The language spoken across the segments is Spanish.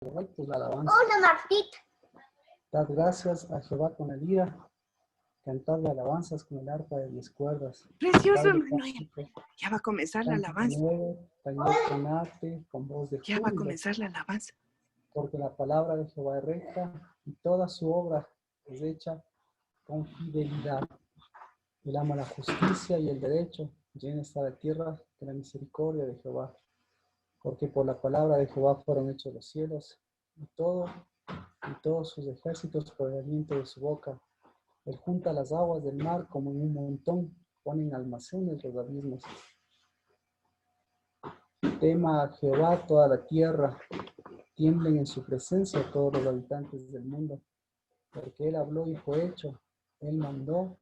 Pues la alabanza. Hola, Martita. Dad gracias a Jehová con la lira, cantadle alabanzas con el arpa de 10 cuerdas. Precioso, Baile Manuel. cántico, Ya va a comenzar la cántico alabanza. nuevo, tañed con arte, con voz de Ya va a júbilo, comenzar la alabanza. porque la palabra de Jehová es recta y toda su obra es hecha con fidelidad. Él ama la justicia y el derecho, llena está la tierra de la misericordia de Jehová. Porque por la palabra de Jehová fueron hechos los cielos, y todos sus ejércitos por el aliento de su boca. Él junta las aguas del mar como en un montón, pone en almacenes los abismos. Tema a Jehová toda la tierra, tiemblen en su presencia todos los habitantes del mundo. Porque Él habló y fue hecho, Él mandó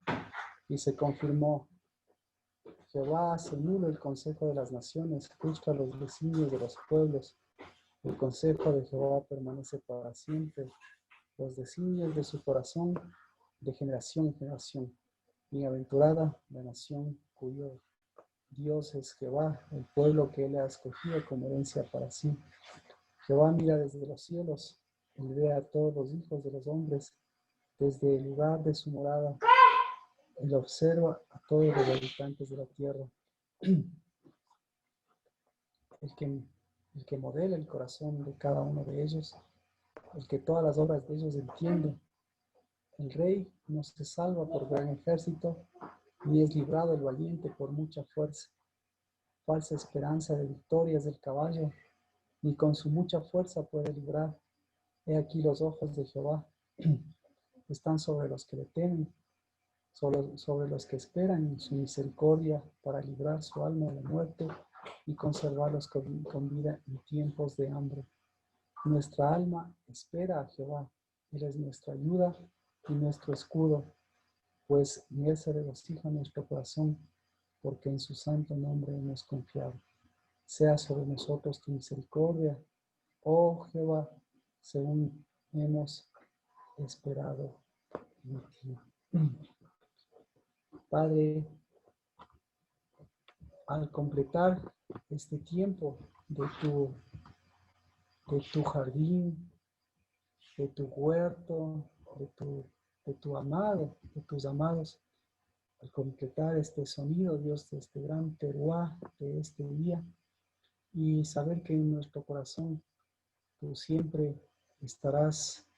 y se confirmó. Jehová hace nulo el consejo de las naciones, frustra los designios de los pueblos. El consejo de Jehová permanece para siempre, los designios de su corazón de generación en generación. Bienaventurada la nación cuyo Dios es Jehová, el pueblo que Él ha escogido como herencia para sí. Jehová mira desde los cielos, Él ve a todos los hijos de los hombres, desde el lugar de su morada. Él observa a todos los habitantes de la tierra. El que modela el corazón de cada uno de ellos, el que todas las obras de ellos entiende. El rey no se salva por gran ejército, ni es librado el valiente por mucha fuerza. Falsa esperanza de victorias del caballo, ni con su mucha fuerza puede librar. He aquí los ojos de Jehová están sobre los que le temen, sobre los que esperan en su misericordia para librar su alma de la muerte y conservarlos con vida en tiempos de hambre. Nuestra alma espera a Jehová, Él es nuestra ayuda y nuestro escudo, pues en Él se regocija nuestro corazón, porque en su santo nombre hemos confiado. Sea sobre nosotros tu misericordia, oh Jehová, según hemos esperado en ti. Padre, al completar este tiempo de tu jardín, de tu huerto, de tu amado, de tus amados, al completar este sonido, Dios, de este gran teruá, de este día, y saber que en nuestro corazón tú siempre estarás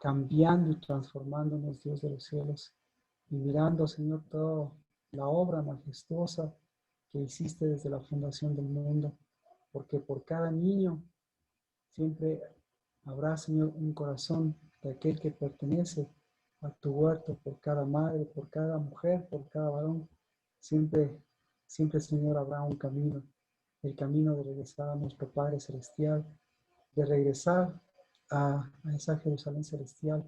cambiando y transformándonos, Dios de los cielos, y mirando, Señor, toda la obra majestuosa que hiciste desde la fundación del mundo, porque por cada niño siempre habrá, Señor, un corazón de aquel que pertenece a tu huerto, por cada madre, por cada mujer, por cada varón. Siempre, Señor, habrá un camino, el camino de regresar a nuestro Padre Celestial, de regresar a esa Jerusalén celestial,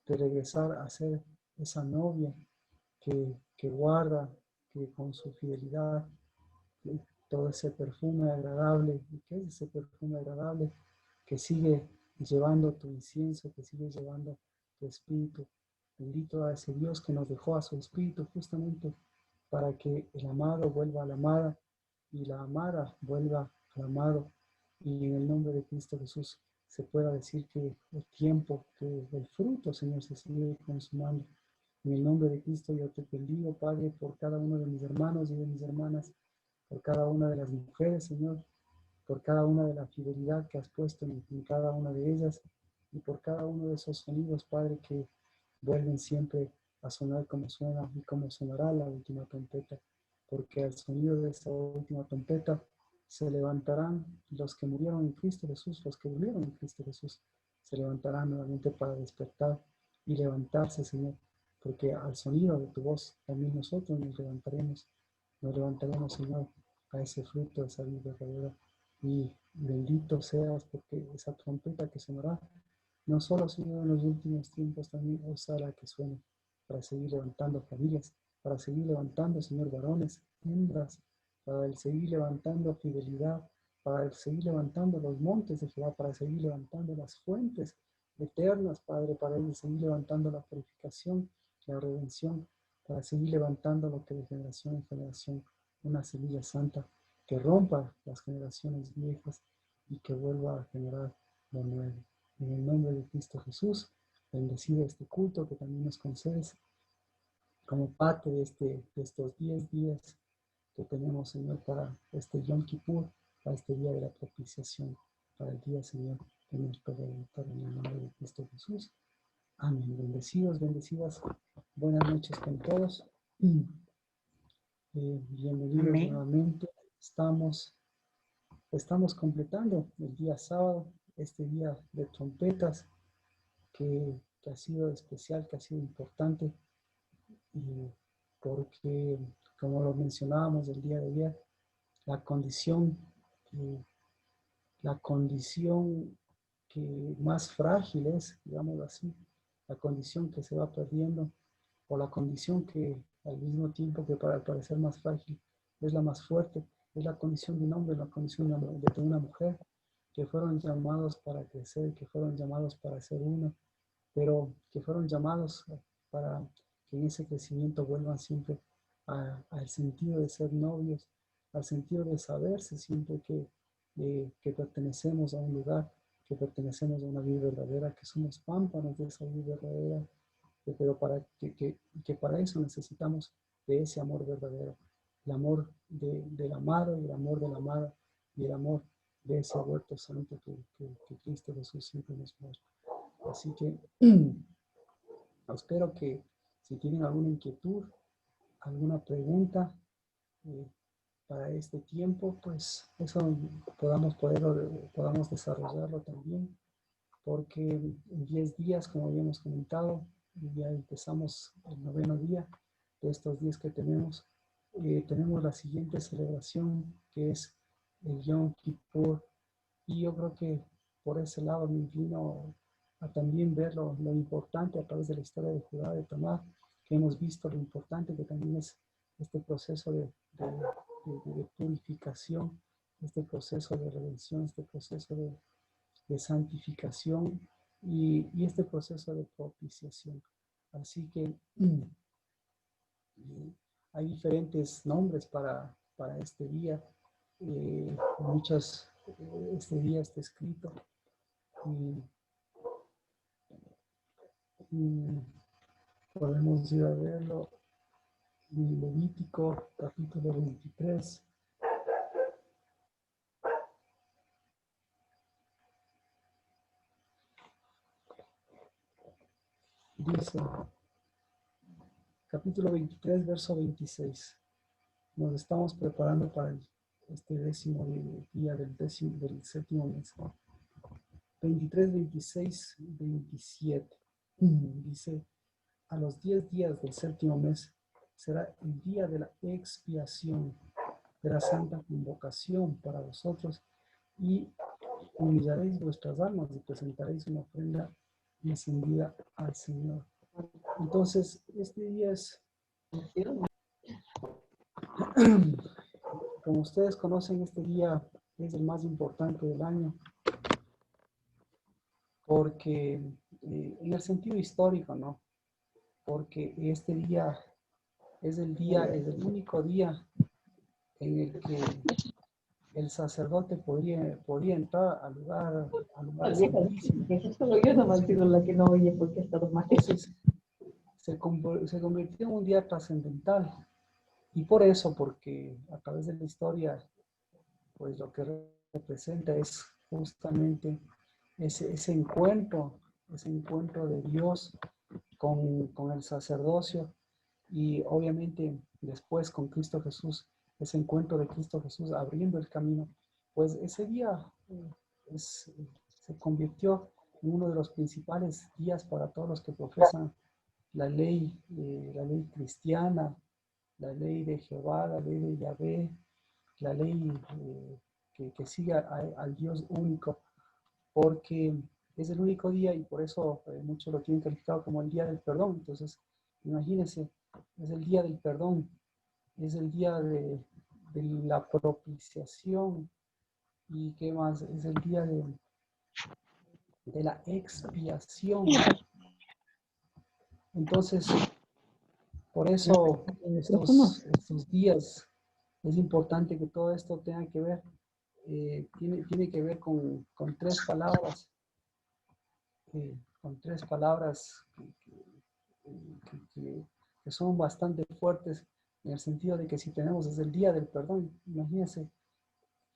de regresar a ser esa novia que guarda, que con su fidelidad, todo ese perfume agradable. ¿Y qué es ese perfume agradable? Que sigue llevando tu incienso, que sigue llevando tu espíritu. Bendito a ese Dios que nos dejó a su espíritu justamente para que el amado vuelva a la amada y la amada vuelva al amado. Y en el nombre de Cristo Jesús se pueda decir que el tiempo, que el fruto, Señor, se sigue consumando. En el nombre de Cristo yo te bendigo, Padre, por cada uno de mis hermanos y de mis hermanas, por cada una de las mujeres, Señor, por cada una de la fidelidad que has puesto en cada una de ellas y por cada uno de esos sonidos, Padre, que vuelven siempre a sonar como suena y como sonará la última trompeta, porque al sonido de esta última trompeta se levantarán los que murieron en Cristo Jesús, los que murieron en Cristo Jesús, se levantarán nuevamente para despertar y levantarse, Señor, porque al sonido de tu voz también nosotros nos levantaremos, Señor, a ese fruto de esa vida verdadera. Y bendito seas, porque esa trompeta que sonará, no solo, Señor, en los últimos tiempos, también sea la que suene para seguir levantando familias, para seguir levantando, Señor, varones, hembras, para seguir levantando fidelidad, para seguir levantando los montes de Jehová, para seguir levantando las fuentes eternas, Padre, para seguir levantando la purificación, la redención, para seguir levantando lo que de generación en generación, una semilla santa que rompa las generaciones viejas y que vuelva a generar lo nuevo. En el nombre de Cristo Jesús, bendecido este culto que también nos concedes como parte de estos 10 días que tenemos, Señor, para este Yom Kippur, para este día de la propiciación, para el día, Señor, de nuestro Redentor, en el nombre de Cristo Jesús. Amén. Bendecidos, bendecidas. Buenas noches con todos. Bienvenidos Amén. nuevamente. Estamos completando el día sábado, este día de trompetas que ha sido especial, que ha sido importante, porque, como lo mencionábamos el día de ayer, la condición, eh, la condición que más frágil es, digamos así, la condición que se va perdiendo, o la condición que al mismo tiempo que para parecer más frágil es la más fuerte, es la condición de un hombre, la condición de una mujer, que fueron llamados para crecer, que fueron llamados para ser uno, pero que fueron llamados para que en ese crecimiento vuelvan siempre al sentido de ser novios, al sentido de saberse siempre que pertenecemos a un lugar, que pertenecemos a una vida verdadera, que somos pámpanos de esa vida verdadera, pero que para eso necesitamos de ese amor verdadero, el amor del amado y el amor de la amada y el amor de ese huerto santo que Cristo Jesús siempre nos muestra. Así que espero que si tienen alguna inquietud, alguna pregunta eh, para este tiempo, pues eso podamos desarrollarlo también, porque en 10 días, como habíamos comentado, ya empezamos el 9º día de estos 10 que tenemos. Tenemos la siguiente celebración, que es el Yom Kippur, y yo creo que por ese lado me inclino a también ver lo importante a través de la historia de Judá, de Tamar, que hemos visto lo importante que también es este proceso de purificación, este proceso de redención, este proceso de santificación y este proceso de propiciación. Así que hay diferentes nombres para este día. Este día está escrito y podemos ir a verlo en Levítico capítulo 23. Dice, capítulo 23, verso 26. Nos estamos preparando para este 10º día del 7º mes. 23, 26, 27. Dice, a los 10 días del 7º mes será el día de la expiación, de la santa convocación para vosotros, y humillaréis vuestras almas y presentaréis una ofrenda encendida al Señor. Entonces, este día es, como ustedes conocen, este día es el más importante del año, porque en el sentido histórico, ¿no? Porque este día es el único día en el que el sacerdote podía entrar al lugar santísimo. Solo yo nomás digo la que no oye porque está más. Entonces, se convirtió en un día trascendental. Y por eso, porque a través de la historia, pues lo que representa es justamente ese encuentro de Dios con el sacerdocio, y obviamente después con Cristo Jesús, ese encuentro de Cristo Jesús abriendo el camino, pues ese día se convirtió en uno de los principales días para todos los que profesan la ley cristiana, la ley de Jehová, la ley de Yahvé, la ley que sigue al Dios único, porque es el único día y por eso muchos lo tienen calificado como el día del perdón. Entonces, imagínense, es el día del perdón, es el día de la propiciación, y qué más, es el día de la expiación. Entonces, por eso estos días es importante que todo esto tenga que ver, tiene que ver con 3 palabras con tres palabras que son bastante fuertes, en el sentido de que si tenemos desde el día del perdón, imagínense,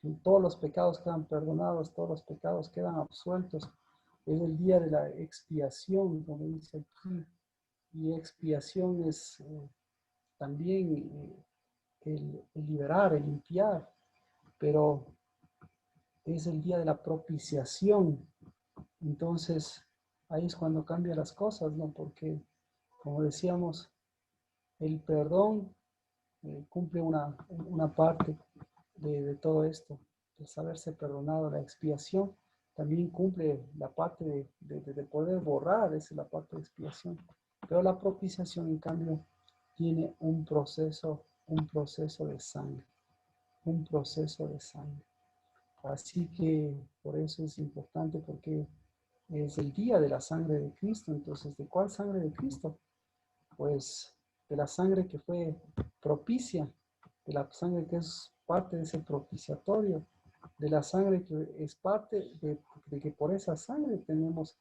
que todos los pecados quedan perdonados, todos los pecados quedan absueltos. Es el día de la expiación, como dice aquí, y expiación es también el liberar, el limpiar, pero es el día de la propiciación. Entonces, ahí es cuando cambian las cosas, ¿no? Porque, como decíamos, el perdón cumple una parte de todo esto, el saberse perdonado. La expiación también cumple la parte de poder borrar, esa es la parte de expiación. Pero la propiciación, en cambio, tiene un proceso de sangre, un proceso de sangre. Así que por eso es importante, porque es el día de la sangre de Cristo. Entonces, ¿de cuál sangre de Cristo? Pues de la sangre que fue propicia, de la sangre que es parte de ese propiciatorio, de la sangre que es parte de que por esa sangre tenemos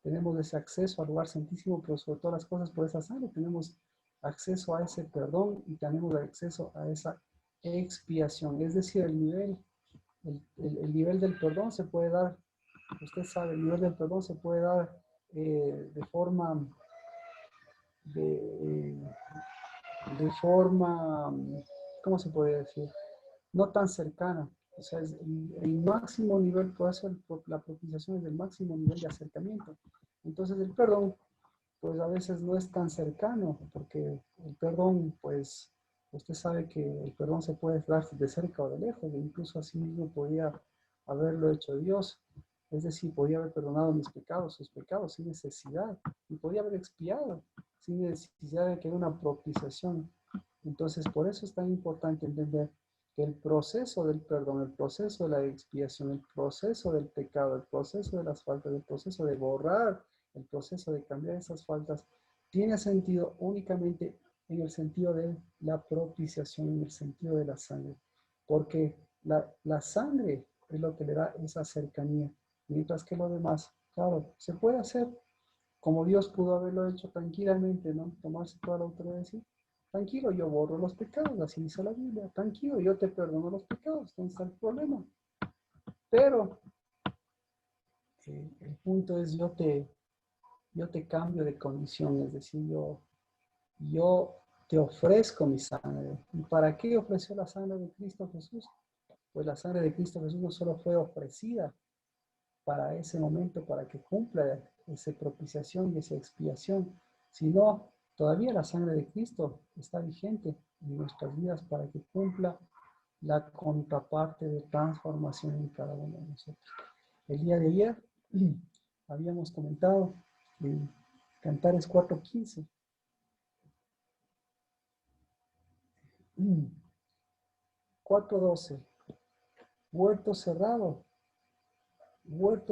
ese acceso al lugar santísimo, pero sobre todas las cosas por esa sangre tenemos acceso a ese perdón y tenemos acceso a esa expiación. Es decir, el nivel del perdón se puede dar, usted sabe, el nivel del perdón se puede dar de forma, ¿cómo se puede decir? No tan cercana. O sea, es el máximo nivel, por eso la propiciación es el máximo nivel de acercamiento. Entonces el perdón, pues a veces no es tan cercano, porque el perdón, pues, usted sabe que el perdón se puede dar de cerca o de lejos, e incluso así mismo podía haberlo hecho Dios. Es decir, podía haber perdonado mis pecados, sus pecados, sin necesidad, y podía haber expiado, sin necesidad de que haya una propiciación. Entonces, por eso es tan importante entender que el proceso del perdón, el proceso de la expiación, el proceso del pecado, el proceso de las faltas, el proceso de borrar, el proceso de cambiar esas faltas, tiene sentido únicamente en el sentido de la propiciación, en el sentido de la sangre. Porque la sangre es lo que le da esa cercanía. Mientras que lo demás, claro, se puede hacer como Dios pudo haberlo hecho tranquilamente, ¿no? Tomarse toda la autoridad y decir, tranquilo, yo borro los pecados, así dice la Biblia, tranquilo, yo te perdono los pecados, ¿dónde está el problema? Pero el punto es, yo te cambio de condición, es decir, yo te ofrezco mi sangre. ¿Y para qué ofreció la sangre de Cristo Jesús? Pues la sangre de Cristo Jesús no solo fue ofrecida para ese momento, para que cumpla esa propiciación y esa expiación, sino todavía la sangre de Cristo está vigente en nuestras vidas para que cumpla la contraparte de transformación en cada uno de nosotros. El día de ayer habíamos comentado en Cantares 4:15. 4:12. Huerto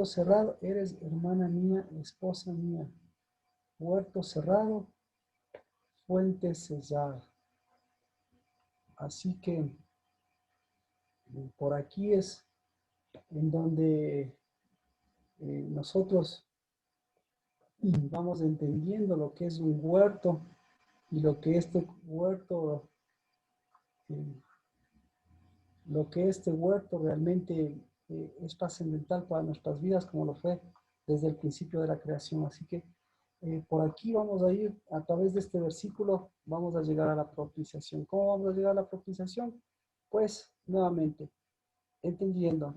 cerrado, eres hermana mía, esposa mía. Huerto cerrado, fuente sellada. Así que por aquí es en donde nosotros vamos entendiendo lo que es un huerto y lo que este huerto, realmente es trascendental para nuestras vidas, como lo fue desde el principio de la creación. Así que por aquí vamos a ir, a través de este versículo, vamos a llegar a la propiciación. ¿Cómo vamos a llegar a la propiciación? Pues, nuevamente, entendiendo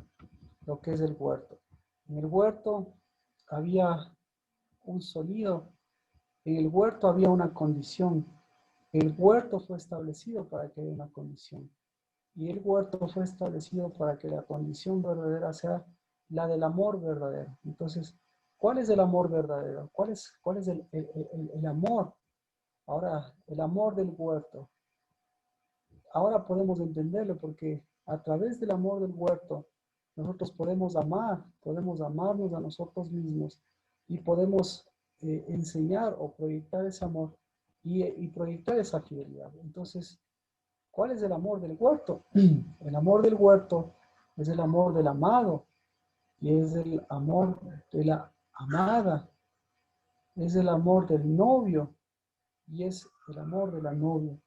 lo que es el huerto. En el huerto había un sonido, en el huerto había una condición. El huerto fue establecido para que haya una condición. Y el huerto fue establecido para que la condición verdadera sea la del amor verdadero. Entonces, ¿cuál es el amor verdadero? ¿Cuál es el amor? Ahora, el amor del huerto. Ahora podemos entenderlo, porque a través del amor del huerto nosotros podemos amarnos a nosotros mismos y podemos enseñar o proyectar ese amor y proyectar esa fidelidad. Entonces, ¿cuál es el amor del huerto? El amor del huerto es el amor del amado y es el amor de la amada. Es el amor del novio y es el amor de la novia.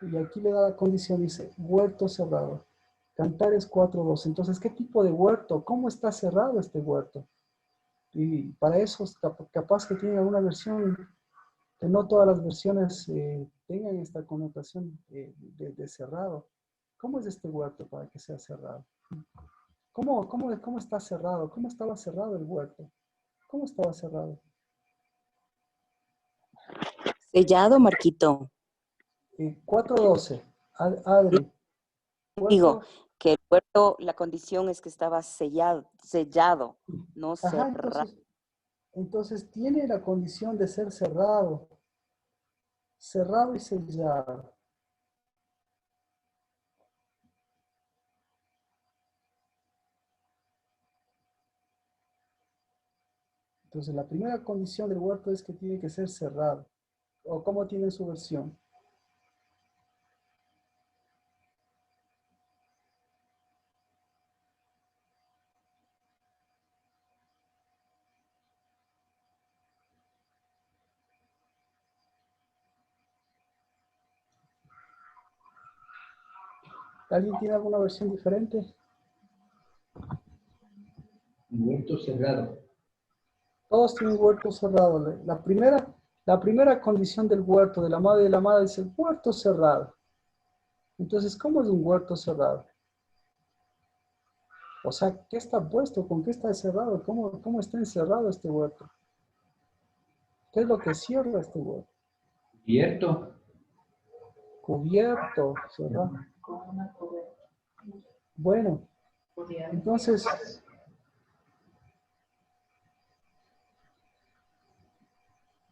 Y aquí le da la condición, dice, huerto cerrado. Cantares 4:2. Entonces, ¿qué tipo de huerto? ¿Cómo está cerrado este huerto? Y para eso, capaz que tiene alguna versión, que no todas las versiones tengan esta connotación de cerrado. ¿Cómo es este huerto para que sea cerrado? ¿Cómo está cerrado? ¿Cómo estaba cerrado el huerto? ¿Cómo estaba cerrado? Sellado, Marquito. 4:12. No Adri, digo huerto. que el huerto, la condición es que estaba sellado, no Ajá, cerrado. entonces tiene la condición de ser cerrado. Cerrado y sellado. Entonces la primera condición del huerto es que tiene que ser cerrado. ¿O cómo tiene su versión? ¿Alguien tiene alguna versión diferente? Huerto cerrado. Todos tienen huerto cerrado. La primera condición del huerto, de la madre y de la madre, es el huerto cerrado. Entonces, ¿cómo es un huerto cerrado? O sea, ¿qué está puesto? ¿Con qué está cerrado? ¿Cómo está encerrado este huerto? ¿Qué es lo que cierra este huerto? Cubierto. Cubierto, cerrado. Con una cubierta. Bueno, Podría- entonces,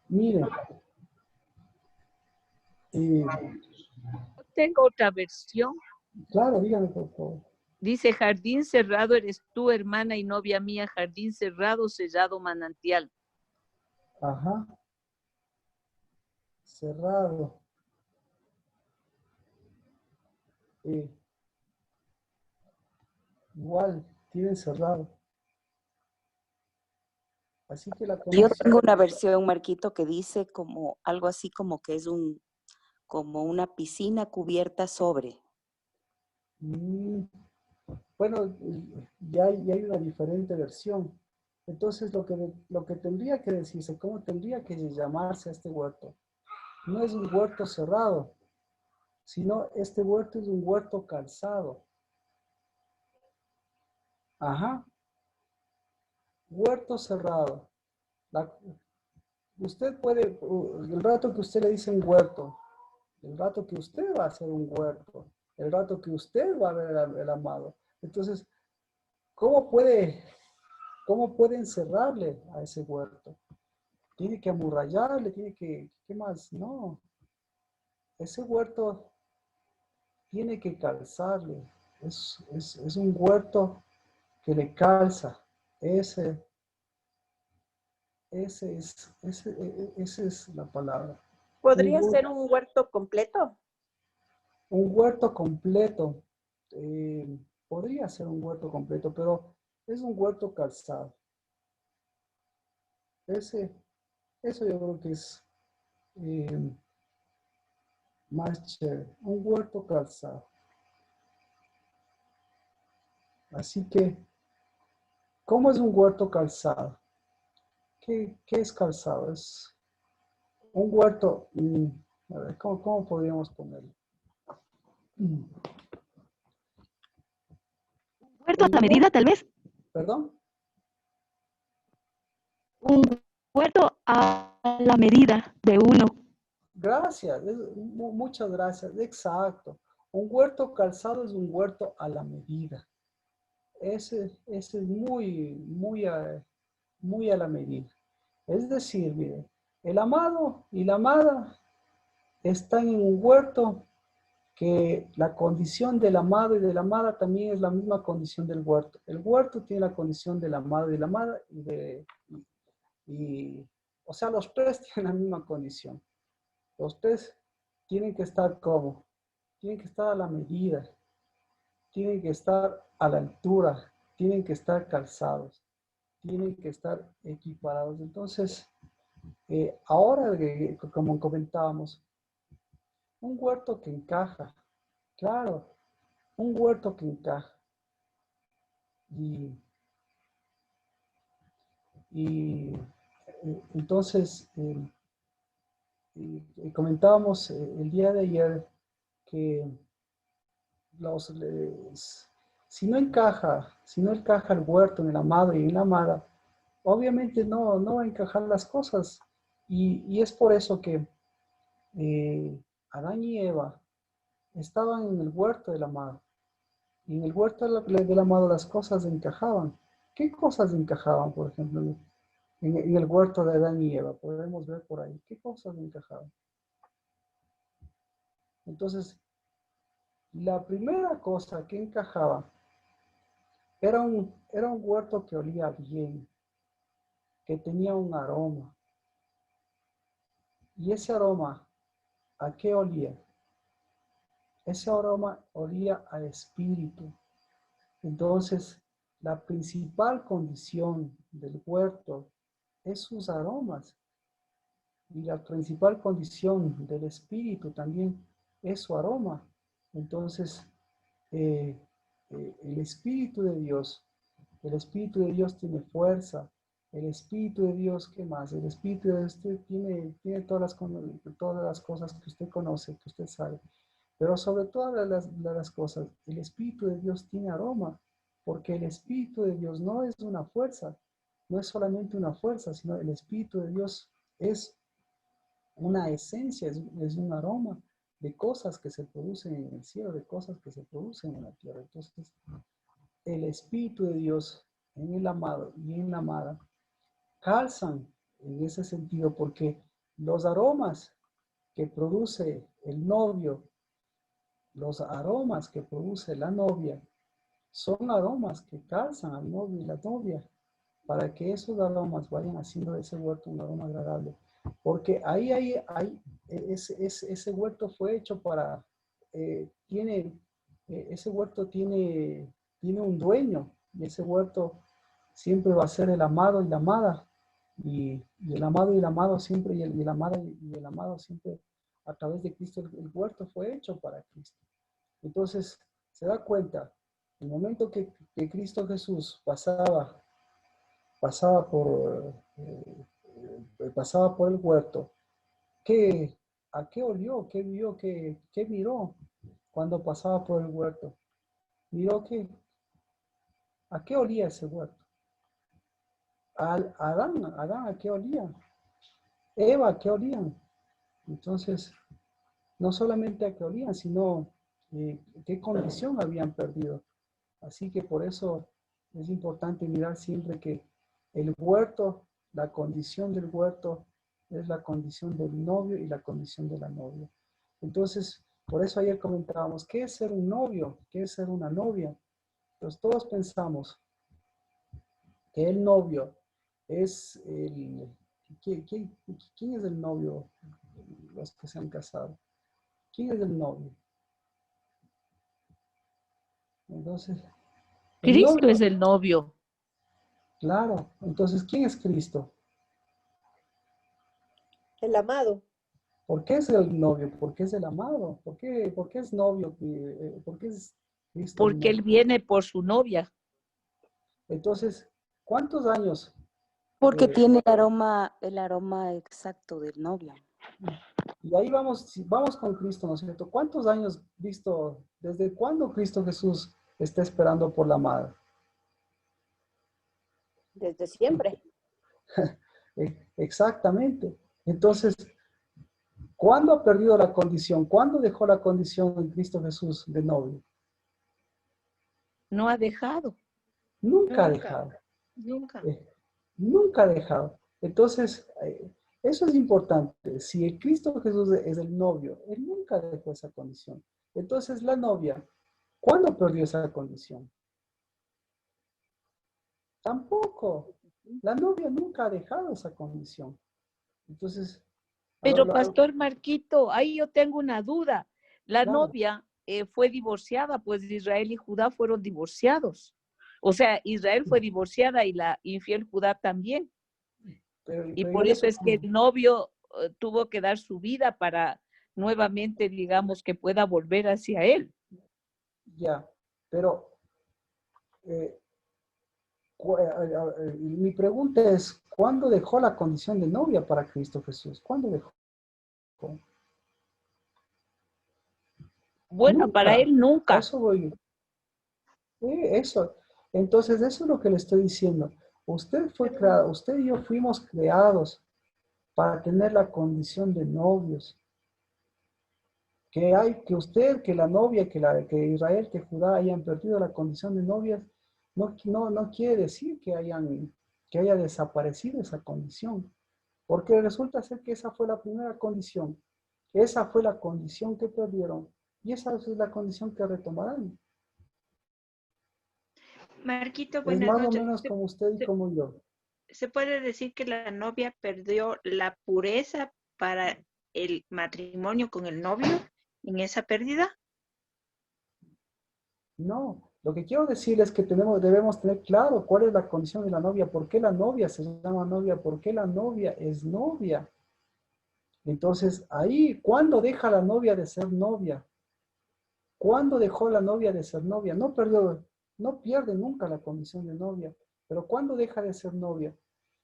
miren, Tengo otra versión. claro, díganme por favor. Dice, jardín cerrado eres tú, hermana y novia mía, jardín cerrado, sellado manantial. Ajá. Cerrado. Igual, tienen cerrado. Así que la Yo condición. tengo una versión, Marquito, que dice como algo así como que es como una piscina cubierta sobre. Bueno, ya hay una diferente versión. Entonces, lo que tendría que decirse, ¿cómo tendría que llamarse a este huerto? No es un huerto cerrado, sino este huerto es un huerto calzado. Ajá, huerto cerrado. La- Usted puede, el rato que usted le dice un huerto, el rato que usted va a hacer un huerto, el rato que usted va a ver el amado. Entonces, ¿cómo puede encerrarle a ese huerto? Tiene que amurrallarle, ¿qué más? No, ese huerto tiene que calzarle. Es un huerto que le calza. Ese, esa es la palabra. Un, ¿Podría huer- ser un huerto completo? un huerto completo. Podría ser un huerto completo, pero es un huerto calzado. Eso yo creo que es eh, más chévere. Un huerto calzado. Así que, ¿cómo es un huerto calzado? ¿Qué es calzado? Es un huerto. A ver, ¿cómo podríamos ponerlo? Huerto a El la medida, huerto, tal vez. perdón. Un huerto a la medida de uno. Gracias, muchas gracias. Exacto. Un huerto calzado es un huerto a la medida. Ese es muy a la medida. Es decir, mire, el amado y la amada están en un huerto que la condición del amado y de la amada también es la misma condición del huerto. El huerto tiene la condición del amado y de la amada o sea, los tres tienen la misma condición. Los tres tienen que estar como, tienen que estar a la medida, tienen que estar a la altura, tienen que estar calzados, tienen que estar equiparados. Entonces, Ahora, como comentábamos, un huerto que encaja, claro, un huerto que encaja. Entonces, comentábamos el día de ayer que si no encaja el huerto en el amado y en la amada, obviamente no va a encajar las cosas. Y es por eso que Adán y Eva estaban en el huerto del amado. Y en el huerto del amado las cosas encajaban. ¿Qué cosas encajaban, por ejemplo, en el huerto de Adán y Eva? Podemos ver por ahí. ¿Qué cosas encajaban? Entonces, la primera cosa que encajaba era un huerto que olía bien, que tenía un aroma. ¿Y ese aroma a qué olía? Ese aroma olía a espíritu. Entonces, la principal condición del huerto es sus aromas. Y la principal condición del espíritu también es su aroma. Entonces, el Espíritu de Dios tiene fuerza. El Espíritu de Dios, ¿qué más? El Espíritu de Dios tiene todas las cosas que usted conoce, que usted sabe. Pero sobre todas las cosas, el Espíritu de Dios tiene aroma, porque el Espíritu de Dios no es una fuerza, no es solamente una fuerza, sino el Espíritu de Dios es una esencia, es un aroma de cosas que se producen en el cielo, de cosas que se producen en la tierra. Entonces, el Espíritu de Dios en el amado y en la amada calzan en ese sentido, porque los aromas que produce el novio, los aromas que produce la novia, son aromas que calzan al novio y la novia, para que esos aromas vayan haciendo de ese huerto un aroma agradable. Porque ese huerto fue hecho para, ese huerto tiene un dueño, y ese huerto siempre va a ser el amado y la amada, y el amado y el amado siempre, y el amado siempre, a través de Cristo, el huerto fue hecho para Cristo. Entonces, se da cuenta, el momento que Cristo Jesús pasaba por el huerto, ¿a qué olió? ¿Qué vio? ¿Qué miró cuando pasaba por el huerto? Miró ¿a qué olía ese huerto? Adán, ¿a qué olía? Eva, ¿a qué olían? Entonces, no solamente a qué olían, sino qué condición habían perdido. Así que por eso es importante mirar siempre que el huerto, la condición del huerto es la condición del novio y la condición de la novia. Entonces, por eso ayer comentábamos, ¿qué es ser un novio? ¿Qué es ser una novia? Entonces todos pensamos que el novio es el... ¿Quién es el novio? Los que se han casado. ¿Quién es el novio? Entonces, el Cristo novio, es el novio. claro. Entonces, ¿quién es Cristo? El amado. ¿Por qué es el novio? ¿Por qué es el amado? ¿Por qué es novio? ¿Por qué es Cristo el Porque él novio? viene por su novia. Entonces, ¿cuántos años? Porque eh, tiene el aroma exacto del novio. y ahí vamos con Cristo, ¿no es cierto? ¿Cuántos años desde cuándo Cristo Jesús está esperando por la amada? Desde siempre. Exactamente. Entonces, ¿cuándo ha perdido la condición? ¿Cuándo dejó la condición en Cristo Jesús de novio? No ha dejado. Nunca ha Nunca. dejado. Nunca. Nunca ha dejado. Entonces, eso es importante. Si el Cristo Jesús es el novio, él nunca dejó esa condición. Entonces, la novia, ¿cuándo perdió esa condición? Tampoco. La novia nunca ha dejado esa condición. Entonces, Pero Pastor Marquito, ahí yo tengo una duda. La claro. novia fue divorciada, pues Israel y Judá fueron divorciados. O sea, Israel fue divorciada y la infiel Judá también. Y pero por yo le eso es que pregunto, el novio tuvo que dar su vida para nuevamente, digamos, que pueda volver hacia él. ya, pero eh, mi pregunta es, ¿cuándo dejó la condición de novia para Cristo Jesús? ¿Cuándo dejó? Bueno, para Nunca. él A nunca. eso voy. Eso. Entonces, eso es lo que le estoy diciendo. Usted fue creado, usted y yo fuimos creados para tener la condición de novios. Que usted, que la novia, que Israel, que Judá hayan perdido la condición de novias, no quiere decir que haya desaparecido esa condición. Porque resulta ser que esa fue la primera condición. Esa fue la condición que perdieron. Y esa es la condición que retomarán. Marquito, Es buenas más o noches. menos como usted y se- como yo. ¿Se puede decir que la novia perdió la pureza para el matrimonio con el novio en esa pérdida? No, lo que quiero decir es que debemos tener claro cuál es la condición de la novia, por qué la novia se llama novia, por qué la novia es novia. Entonces, ahí, ¿cuándo deja la novia de ser novia? ¿Cuándo dejó la novia de ser novia? No pierde nunca la condición de novia, pero ¿cuándo deja de ser novia?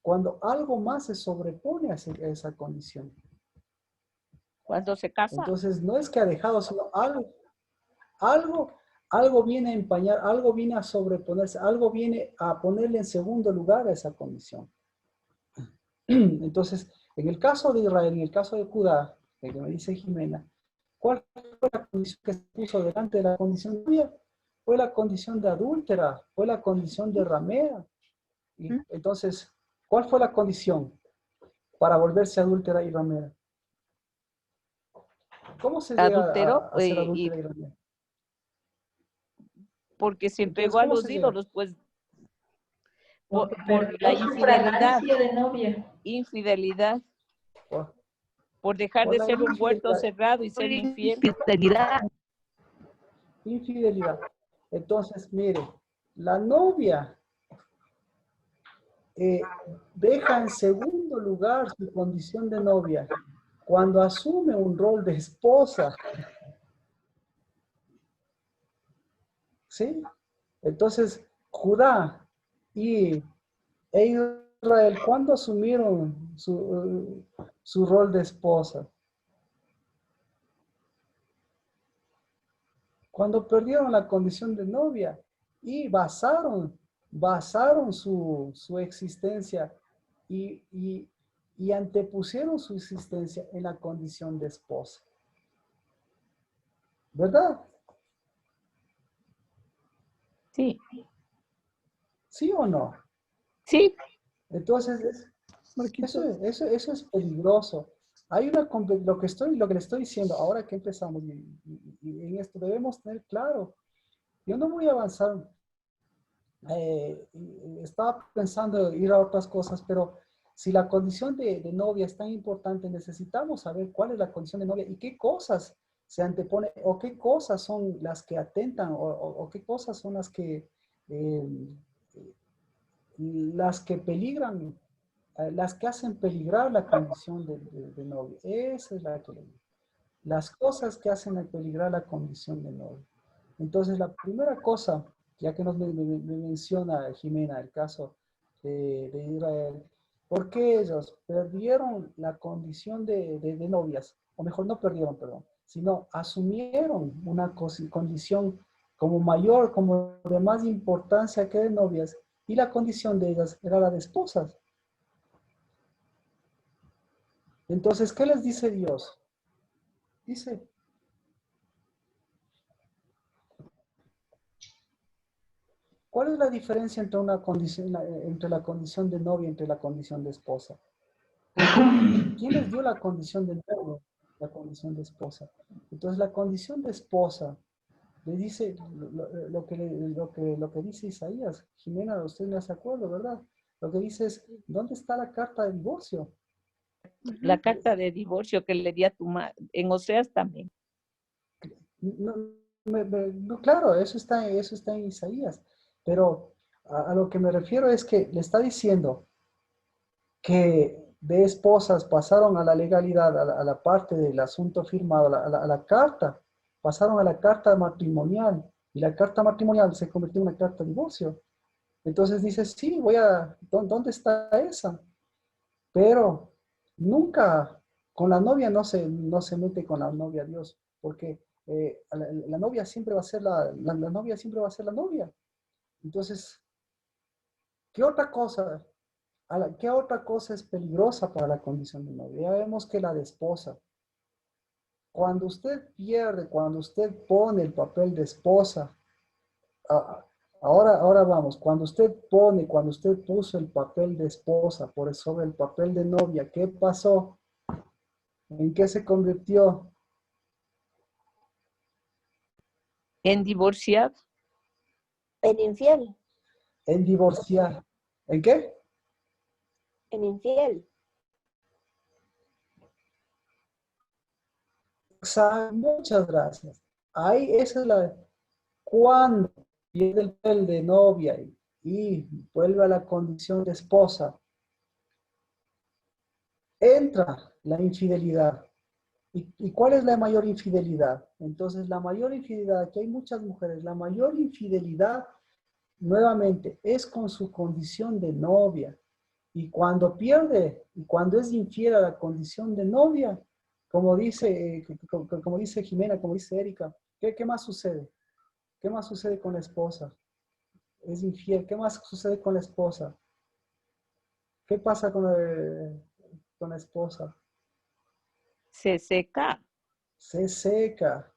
Cuando algo más se sobrepone a esa condición. Cuando se casa. Entonces, no es que ha dejado, sino algo, algo viene a empañar, algo viene a sobreponerse, algo viene a ponerle en segundo lugar a esa condición. Entonces, en el caso de Israel, en el caso de Judá, que me dice Jimena, ¿cuál fue la condición que se puso delante de la condición de novia? Fue la condición de adúltera, fue la condición de ramera. Y entonces, ¿cuál fue la condición para volverse adúltera y ramera? ¿Cómo se llega Adulteró a ser y adúltera y ramera? porque se Entonces, entregó a ¿cómo los se llega? ídolos, pues Porque por la perdió su fragancia de novia. infidelidad, Por, por dejar por de la ser un huerto infidelidad. cerrado y Por ser infiel. infidelidad. Infidelidad. Entonces, mire, la novia deja en segundo lugar su condición de novia cuando asume un rol de esposa. ¿Sí? Entonces, Judá e Israel, ¿cuándo asumieron su rol de esposa? Cuando perdieron la condición de novia y basaron su existencia y antepusieron su existencia en la condición de esposa. ¿Verdad? Sí, ¿Sí o no? sí, Entonces, Marquito. eso es peligroso. Hay lo que le estoy diciendo, ahora que empezamos, y en esto debemos tener claro, yo no voy a avanzar, estaba pensando ir a otras cosas, pero si la condición de novia es tan importante, necesitamos saber cuál es la condición de novia y qué cosas se antepone, o qué cosas son las que atentan, o qué cosas son las que peligran, las que hacen peligrar la condición de novio. Esa es la que le digo. Las cosas que hacen peligrar la condición de novio. Entonces, la primera cosa, ya que nos menciona Jimena el caso de Israel, ¿por qué ellos perdieron la condición de novias? O mejor, no perdieron, perdón, sino asumieron una condición como mayor, como de más importancia que de novias, y la condición de ellas era la de esposas. Entonces, ¿qué les dice Dios? Dice, ¿cuál es la diferencia entre una condición, entre la condición de novia y entre la condición de esposa? ¿Quién les dio la condición de novio? La condición de esposa. Entonces, la condición de esposa le dice lo que dice Isaías. Jimena, usted no se acuerda, ¿verdad? Lo que dice es, ¿dónde está la carta de divorcio? la carta de divorcio que le di a tu madre, en Oseas también. No, no, claro, eso está en Isaías, pero a lo que me refiero es que le está diciendo, que de esposas pasaron a la legalidad, a la parte del asunto firmado, a la carta, pasaron a la carta matrimonial, y la carta matrimonial se convirtió en una carta de divorcio. Entonces dice, sí, ¿dónde está esa? Pero nunca, con la novia no se mete con la novia Dios, porque la novia siempre va a ser la novia siempre va a ser la novia. Entonces, ¿qué otra cosa? ¿Qué otra cosa es peligrosa para la condición de novia? Ya vemos que la de esposa. Cuando usted pierde, cuando usted pone el papel de esposa, ahora vamos, cuando usted puso el papel de esposa por sobre el papel de novia, ¿qué pasó? ¿En qué se convirtió? En divorciado. En infiel. En divorciar. ¿En qué? En infiel. Muchas gracias. Ahí esa es cuando pierde el papel de novia y vuelve a la condición de esposa, entra la infidelidad. ¿Y cuál es la mayor infidelidad? Entonces, la mayor infidelidad, que hay muchas mujeres, la mayor infidelidad, nuevamente, es con su condición de novia. Y cuando pierde, y cuando es infiel a la condición de novia, como dice Jimena, como dice Erika, ¿qué más sucede? ¿Qué más sucede con la esposa? Es infiel. ¿Qué más sucede con la esposa? ¿Qué pasa con la esposa? Se seca. Se seca.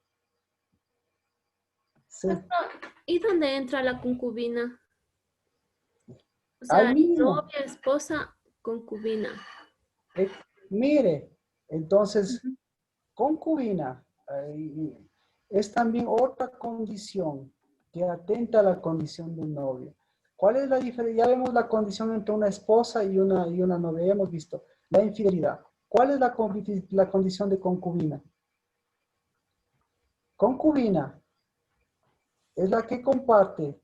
¿Y dónde entra la concubina? O Ahí sea, mismo. novia, esposa, concubina. Mire, entonces, concubina es también otra condición que atenta a la condición de un novio. ¿Cuál es la diferencia? Ya vemos la condición entre una esposa y una novia. Ya hemos visto la infidelidad. ¿Cuál es la condición de concubina? Concubina es la que comparte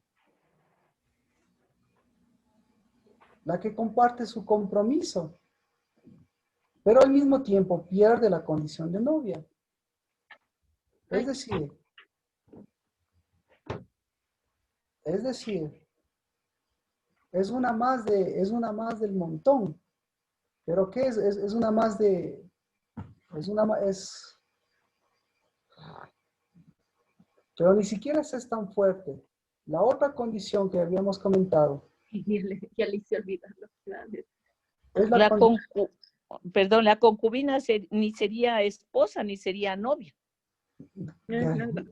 su compromiso, pero al mismo tiempo pierde la condición de novia. Es decir, es una más del montón. ¿Pero qué es? Es una más de, pero ni siquiera es tan fuerte. La otra condición que habíamos comentado Ya le hice olvidar lo que iba a decir. es la concubina ni sería esposa ni sería novia.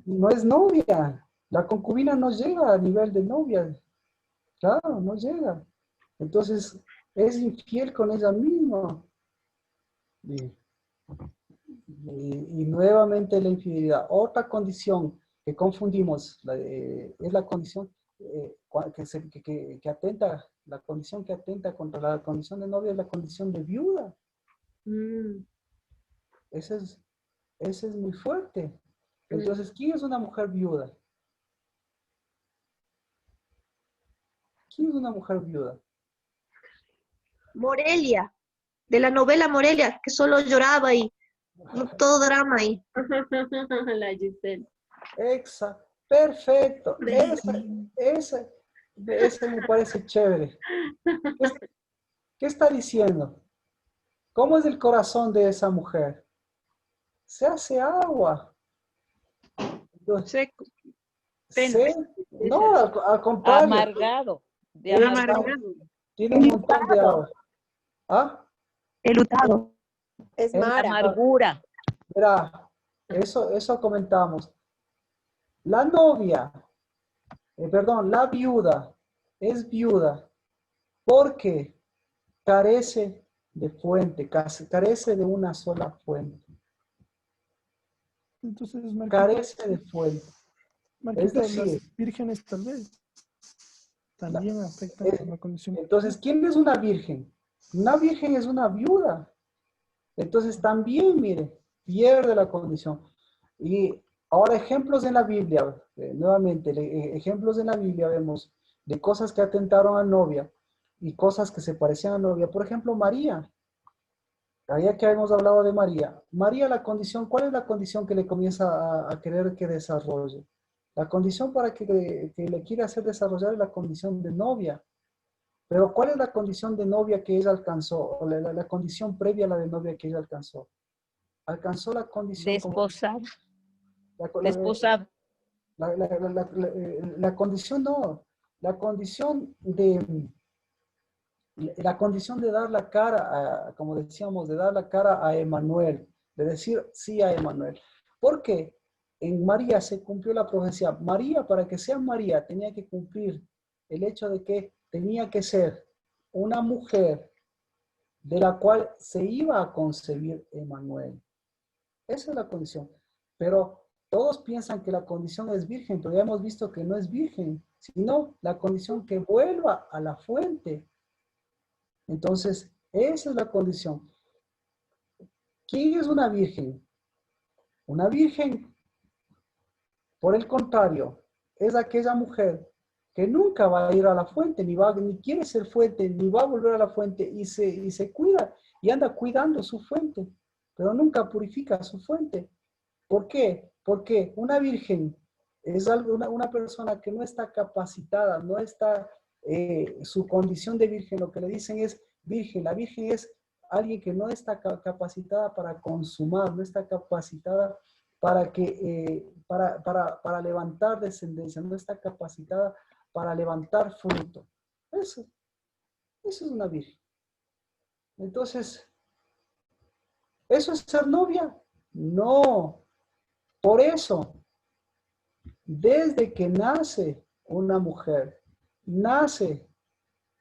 no es novia. La concubina no llega a nivel de novia. Claro, no llega. Entonces, es infiel con ella misma. Y nuevamente la infidelidad. Otra condición que confundimos es la condición que atenta, la condición que atenta contra la condición de novia es la condición de viuda. Ese es muy fuerte. Entonces, ¿quién es una mujer viuda? ¿Quién es una mujer viuda? Morelia, de la novela Morelia, que solo lloraba y todo drama ahí. La Giselle. Perfecto. Ese me parece chévere. ¿Qué está diciendo? ¿Cómo es el corazón de esa mujer? Se hace agua. Seco. No, al contrario. Amargado. Tiene un montón de agua. ¿Ah? Enlutado. Es Mara. Amargura. Mira, eso comentamos. La novia, la viuda, es viuda porque carece de fuente, carece de una sola fuente. Entonces, carece de fuente. Es decir, las vírgenes tal vez también afectan a la condición. Entonces, ¿quién es una virgen? Una virgen es una viuda. Entonces también, mire, pierde la condición. Y ahora ejemplos en la Biblia, nuevamente, ejemplos en la Biblia vemos de cosas que atentaron a novia. y cosas que se parecían a novia. Por ejemplo, María. Ya que hemos hablado de María. María, la condición, ¿cuál es la condición que le comienza a querer que desarrolle? La condición para que le quiere hacer desarrollar es la condición de novia. Pero ¿cuál es la condición de novia que ella alcanzó? O la condición previa a la de novia que ella alcanzó. Alcanzó la condición Desposada. Desposada. La condición no. La condición de dar la cara, como decíamos, de dar la cara a Emmanuel, de decir sí a Emmanuel. Porque en María se cumplió la profecía. María, para que sea María, tenía que cumplir el hecho de que tenía que ser una mujer de la cual se iba a concebir Emmanuel. Esa es la condición. Pero todos piensan que la condición es virgen, pero ya hemos visto que no es virgen, sino la condición que vuelva a la fuente. Entonces, esa es la condición. ¿Quién es una virgen? Una virgen, por el contrario, es aquella mujer que nunca va a ir a la fuente, ni quiere ser fuente, ni va a volver a la fuente, y se cuida, y anda cuidando su fuente, pero nunca purifica su fuente. ¿Por qué? Porque una virgen es una persona que no está capacitada, no está, su condición de virgen, lo que le dicen es virgen. La virgen es alguien que no está capacitada para consumar, no está capacitada para levantar descendencia, no está capacitada para levantar fruto. Eso es una virgen. Entonces, ¿eso es ser novia? No. Por eso, desde que nace una mujer, nace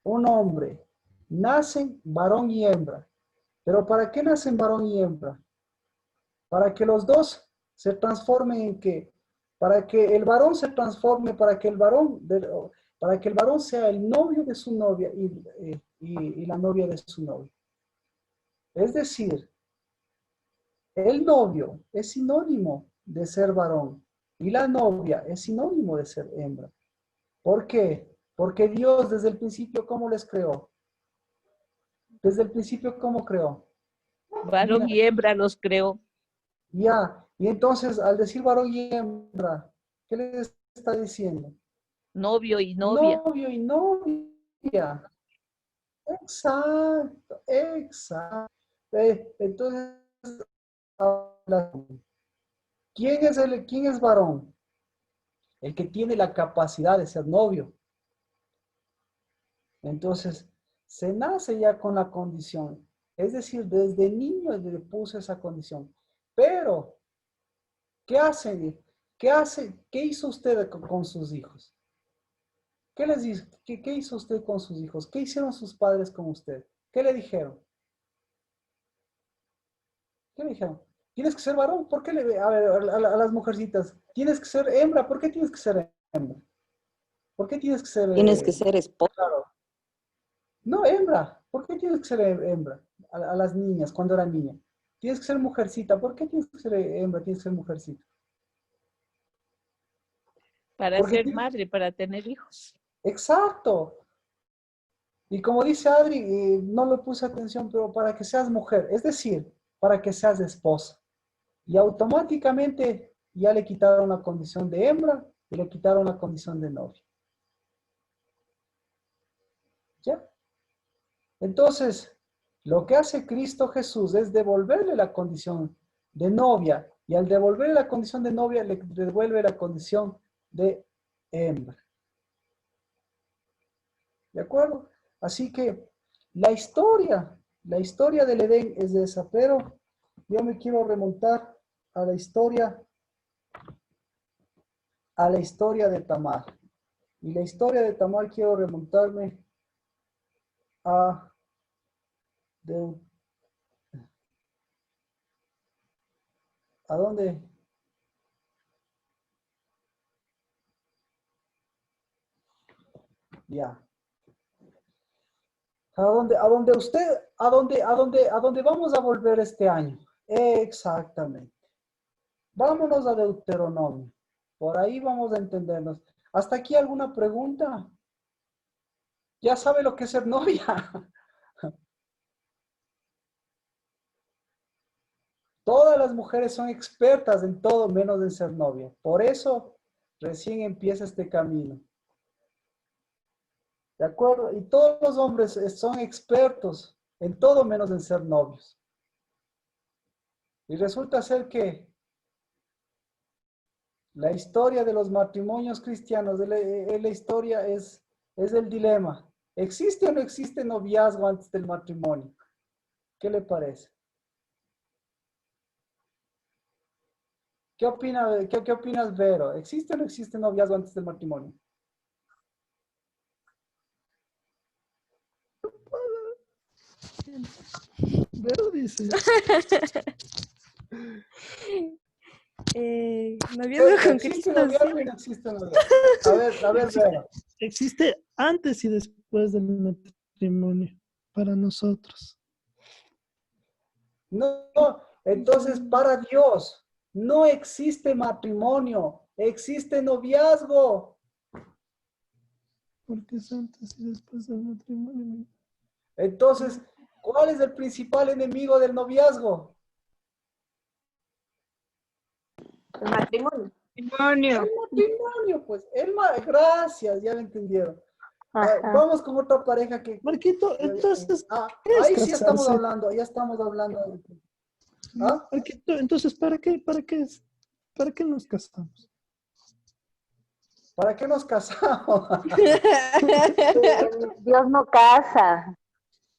un hombre, nacen varón y hembra. ¿Pero para qué nacen varón y hembra? Para que los dos se transformen en qué? Para que el varón se transforme, para que el varón sea el novio de su novia y la novia de su novio. Es decir, el novio es sinónimo de ser varón y la novia es sinónimo de ser hembra. ¿Por qué? Porque Dios desde el principio, ¿cómo les creó? Desde el principio, ¿cómo creó? Varón y hembra los creó. Ya, y entonces al decir varón y hembra, ¿qué les está diciendo? Novio y novia. Novio y novia. Exacto, exacto. Entonces, ¿quién es varón? El que tiene la capacidad de ser novio. Entonces, se nace ya con la condición. Es decir, desde niño le puso esa condición. Pero, ¿qué hace? ¿Qué hizo usted con sus hijos? ¿Qué les dice? ¿Qué hizo usted con sus hijos? ¿Qué hicieron sus padres con usted? ¿Qué le dijeron? ¿Qué le dijeron? Tienes que ser varón. ¿Por qué a ver, a las mujercitas? Tienes que ser hembra. ¿Por qué tienes que ser hembra? ¿Por qué tienes que ser... Tienes que ser esposa. Claro. No, hembra. ¿Por qué tienes que ser hembra? A las niñas, cuando era niña. Tienes que ser mujercita. ¿Por qué tienes que ser hembra? Tienes que ser mujercita. Para ser madre, para tener hijos. Exacto. Y como dice Adri, no le puse atención, pero para que seas mujer. Es decir, para que seas esposa. Y automáticamente ya le quitaron la condición de hembra y le quitaron la condición de novia. ¿Ya? Entonces, lo que hace Cristo Jesús es devolverle la condición de novia. Y al devolverle la condición de novia, le devuelve la condición de hembra. ¿De acuerdo? Así que la historia del Edén es esa, pero yo me quiero remontar a la historia de Tamar. Y la historia de Tamar quiero remontarme a dónde? Ya. ¿A dónde vamos a volver este año? Exactamente. Vámonos a Deuteronomio. Por ahí vamos a entendernos. ¿Hasta aquí alguna pregunta? ya sabe lo que es ser novia. Todas las mujeres son expertas en todo menos en ser novia. Por eso recién empieza este camino. ¿De acuerdo? Y todos los hombres son expertos en todo menos en ser novios. Y resulta ser que la historia de los matrimonios cristianos, la historia es el dilema. ¿Existe o no existe noviazgo antes del matrimonio? ¿Qué le parece? ¿Qué opinas, Vero? ¿Existe o no existe noviazgo antes del matrimonio? Vero dice. Noviazgo con ¿Existe Cristo. noviazgo o no existe noviazgo? A ver, Vero. Existe antes y después del matrimonio para nosotros. No, entonces para Dios no existe matrimonio, existe noviazgo. Porque es antes y después del matrimonio. Entonces, ¿cuál es el principal enemigo del noviazgo? El matrimonio. El matrimonio, pues. Gracias, ya lo entendieron. Ajá. Vamos con otra pareja que... Marquito, entonces, ¿qué es ahí sí estamos casarse? hablando, ya estamos hablando. ¿Ah? Marquito, entonces, ¿para qué nos casamos? ¿Para qué nos casamos? Dios no casa.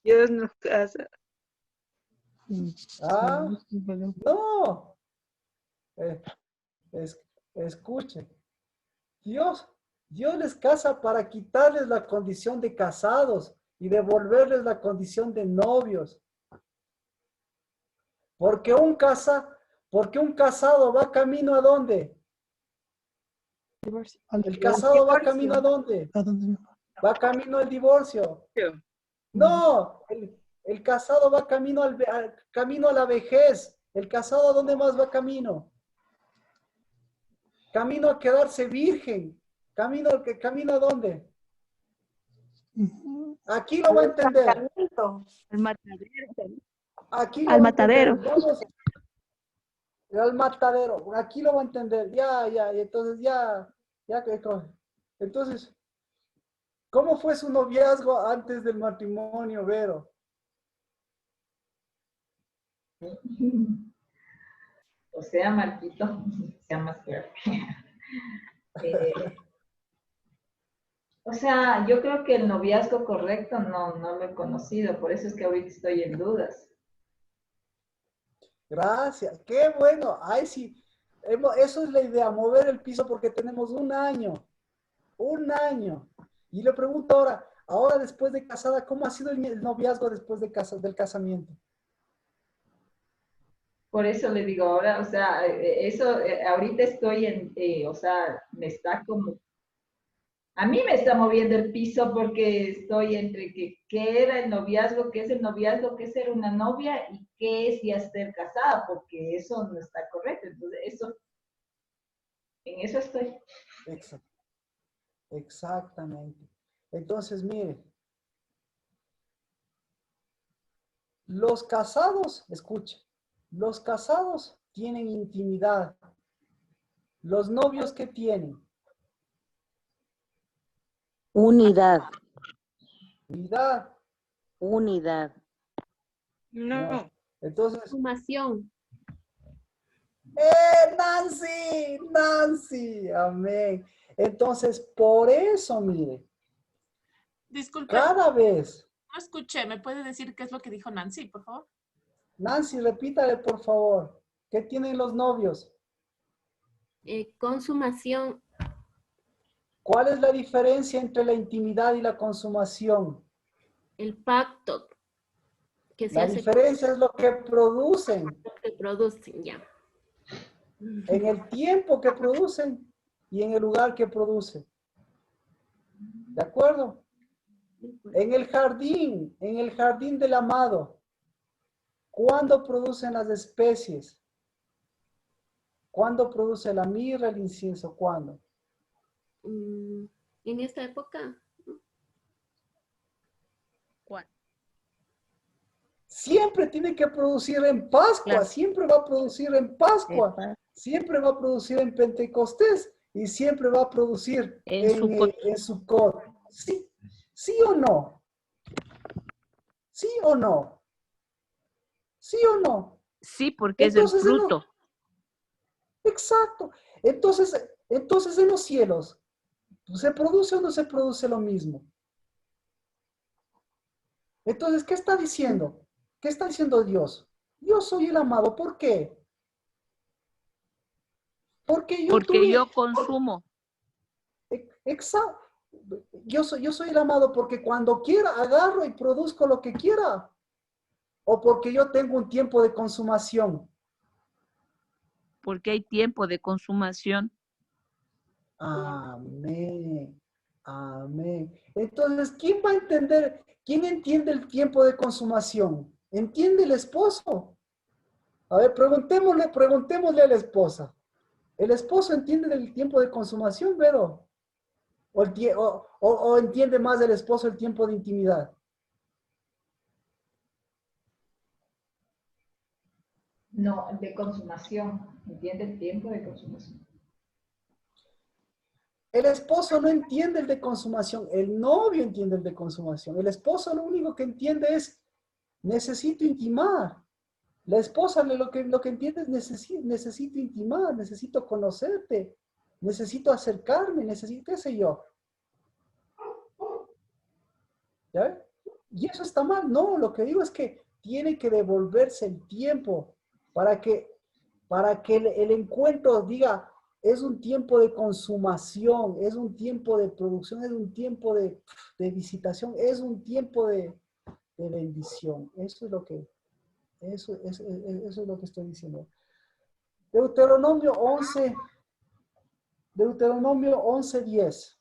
Dios nos casa. ¿Ah? No. Escuchen. Dios les casa para quitarles la condición de casados y devolverles la condición de novios. Porque un casado va camino ¿a dónde? El casado va camino ¿a dónde? ¿A dónde? Va camino al divorcio. No, el casado va camino camino a la vejez. ¿El casado a dónde más va camino? Camino a quedarse virgen. ¿Camino a dónde? Aquí lo va a entender. El matadero. Aquí lo Al va a entender. matadero. Vamos al matadero. Aquí lo va a entender. Ya. Y entonces ya. Entonces, ¿cómo fue su noviazgo antes del matrimonio, Vero? O sea, Marquito, sea más claro. O sea, yo creo que el noviazgo correcto no lo he conocido, por eso es que ahorita estoy en dudas. Gracias, qué bueno. Ay, sí, eso es la idea, mover el piso porque tenemos un año. Y le pregunto ahora después de casada, ¿cómo ha sido el noviazgo después del casamiento? Por eso le digo ahora, o sea, ahorita estoy o sea, a mí me está moviendo el piso porque estoy entre qué era el noviazgo, qué es el noviazgo, qué es ser una novia y qué es ya estar casada, porque eso no está correcto. Entonces, en eso estoy. Exactamente. Entonces, mire, los casados, escuche, los casados tienen intimidad. Los novios, ¿qué tienen? Unidad. Unidad. No. Entonces. Consumación. Nancy, amén. Entonces, por eso, mire, Disculpe. cada vez. No escuché, ¿me puede decir qué es lo que dijo Nancy, por favor? Nancy, repítale, por favor. ¿Qué tienen los novios? Consumación. ¿Cuál es la diferencia entre la intimidad y la consumación? El pacto. Que se La hace diferencia es lo que producen. Lo que producen, ya. En el tiempo que producen y en el lugar que producen. ¿De acuerdo? En el jardín del amado, ¿cuándo producen las especies? ¿Cuándo produce la mirra, el incienso? ¿Cuándo? En esta época. siempre tiene que producir en Pascua, Claro. siempre va a producir en Pascua, siempre va a producir en Pentecostés y siempre va a producir en Sukkot. ¿Sí? ¿Sí o no? ¿Sí o no? ¿Sí o no? Sí, porque es el Entonces, fruto. exacto. Entonces en los cielos, ¿se produce o no se produce lo mismo? Entonces, ¿qué está diciendo? ¿Qué está diciendo Dios? Yo soy el amado. ¿Por qué? Porque yo consumo. Exacto. Yo soy el amado porque cuando quiera agarro y produzco lo que quiera. O porque yo tengo un tiempo de consumación. Porque hay tiempo de consumación. Amén. Amén. Entonces, ¿quién va a entender? ¿Quién entiende el tiempo de consumación? ¿Entiende el esposo? A ver, preguntémosle a la esposa. ¿El esposo entiende el tiempo de consumación, Vero? ¿O entiende más el esposo el tiempo de intimidad? No, de consumación. ¿Entiende el tiempo de consumación? El esposo no entiende el de consumación, el novio entiende el de consumación. El esposo lo único que entiende es, necesito intimar. La esposa lo que entiende es, necesito intimar, necesito conocerte, necesito acercarme, necesito, qué sé yo. ¿Ya ven? Y eso está mal. No, lo que digo es que tiene que devolverse el tiempo para que el encuentro diga, es un tiempo de consumación, es un tiempo de producción, es un tiempo de visitación, es un tiempo de bendición. Eso es lo que estoy diciendo. Deuteronomio 11:10.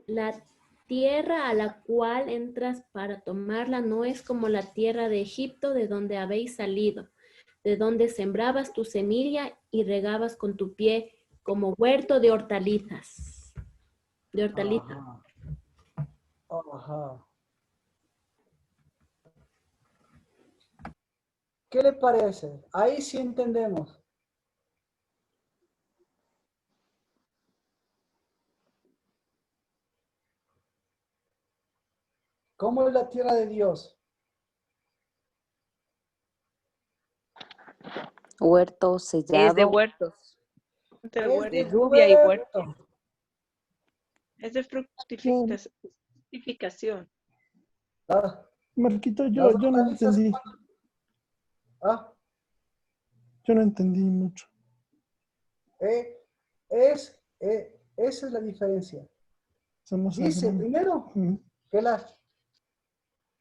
La tierra a la cual entras para tomarla no es como la tierra de Egipto, de donde habéis salido, de donde sembrabas tu semilla y regabas con tu pie como huerto de hortalizas. De hortalizas. Ajá. ¿Qué le parece? Ahí sí entendemos. ¿Cómo es la tierra de Dios? Huerto sellado. Es de huertos. De lluvia y huerto. Es de fructificación. Marquito, yo no entendí. Yo no entendí mucho. Esa es la diferencia. Dice primero que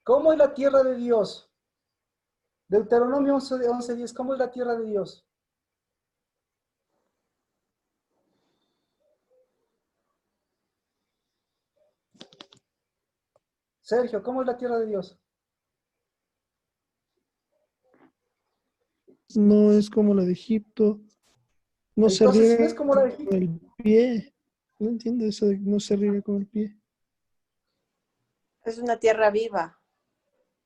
¿cómo es la tierra de Dios? Deuteronomio 11:10, ¿cómo es la tierra de Dios? Sergio, ¿cómo es la tierra de Dios? No es como la de Egipto. No se Entonces, si riega es como la de con Egipto. el pie. No entiendo eso de que no se riega con el pie. Es una tierra viva.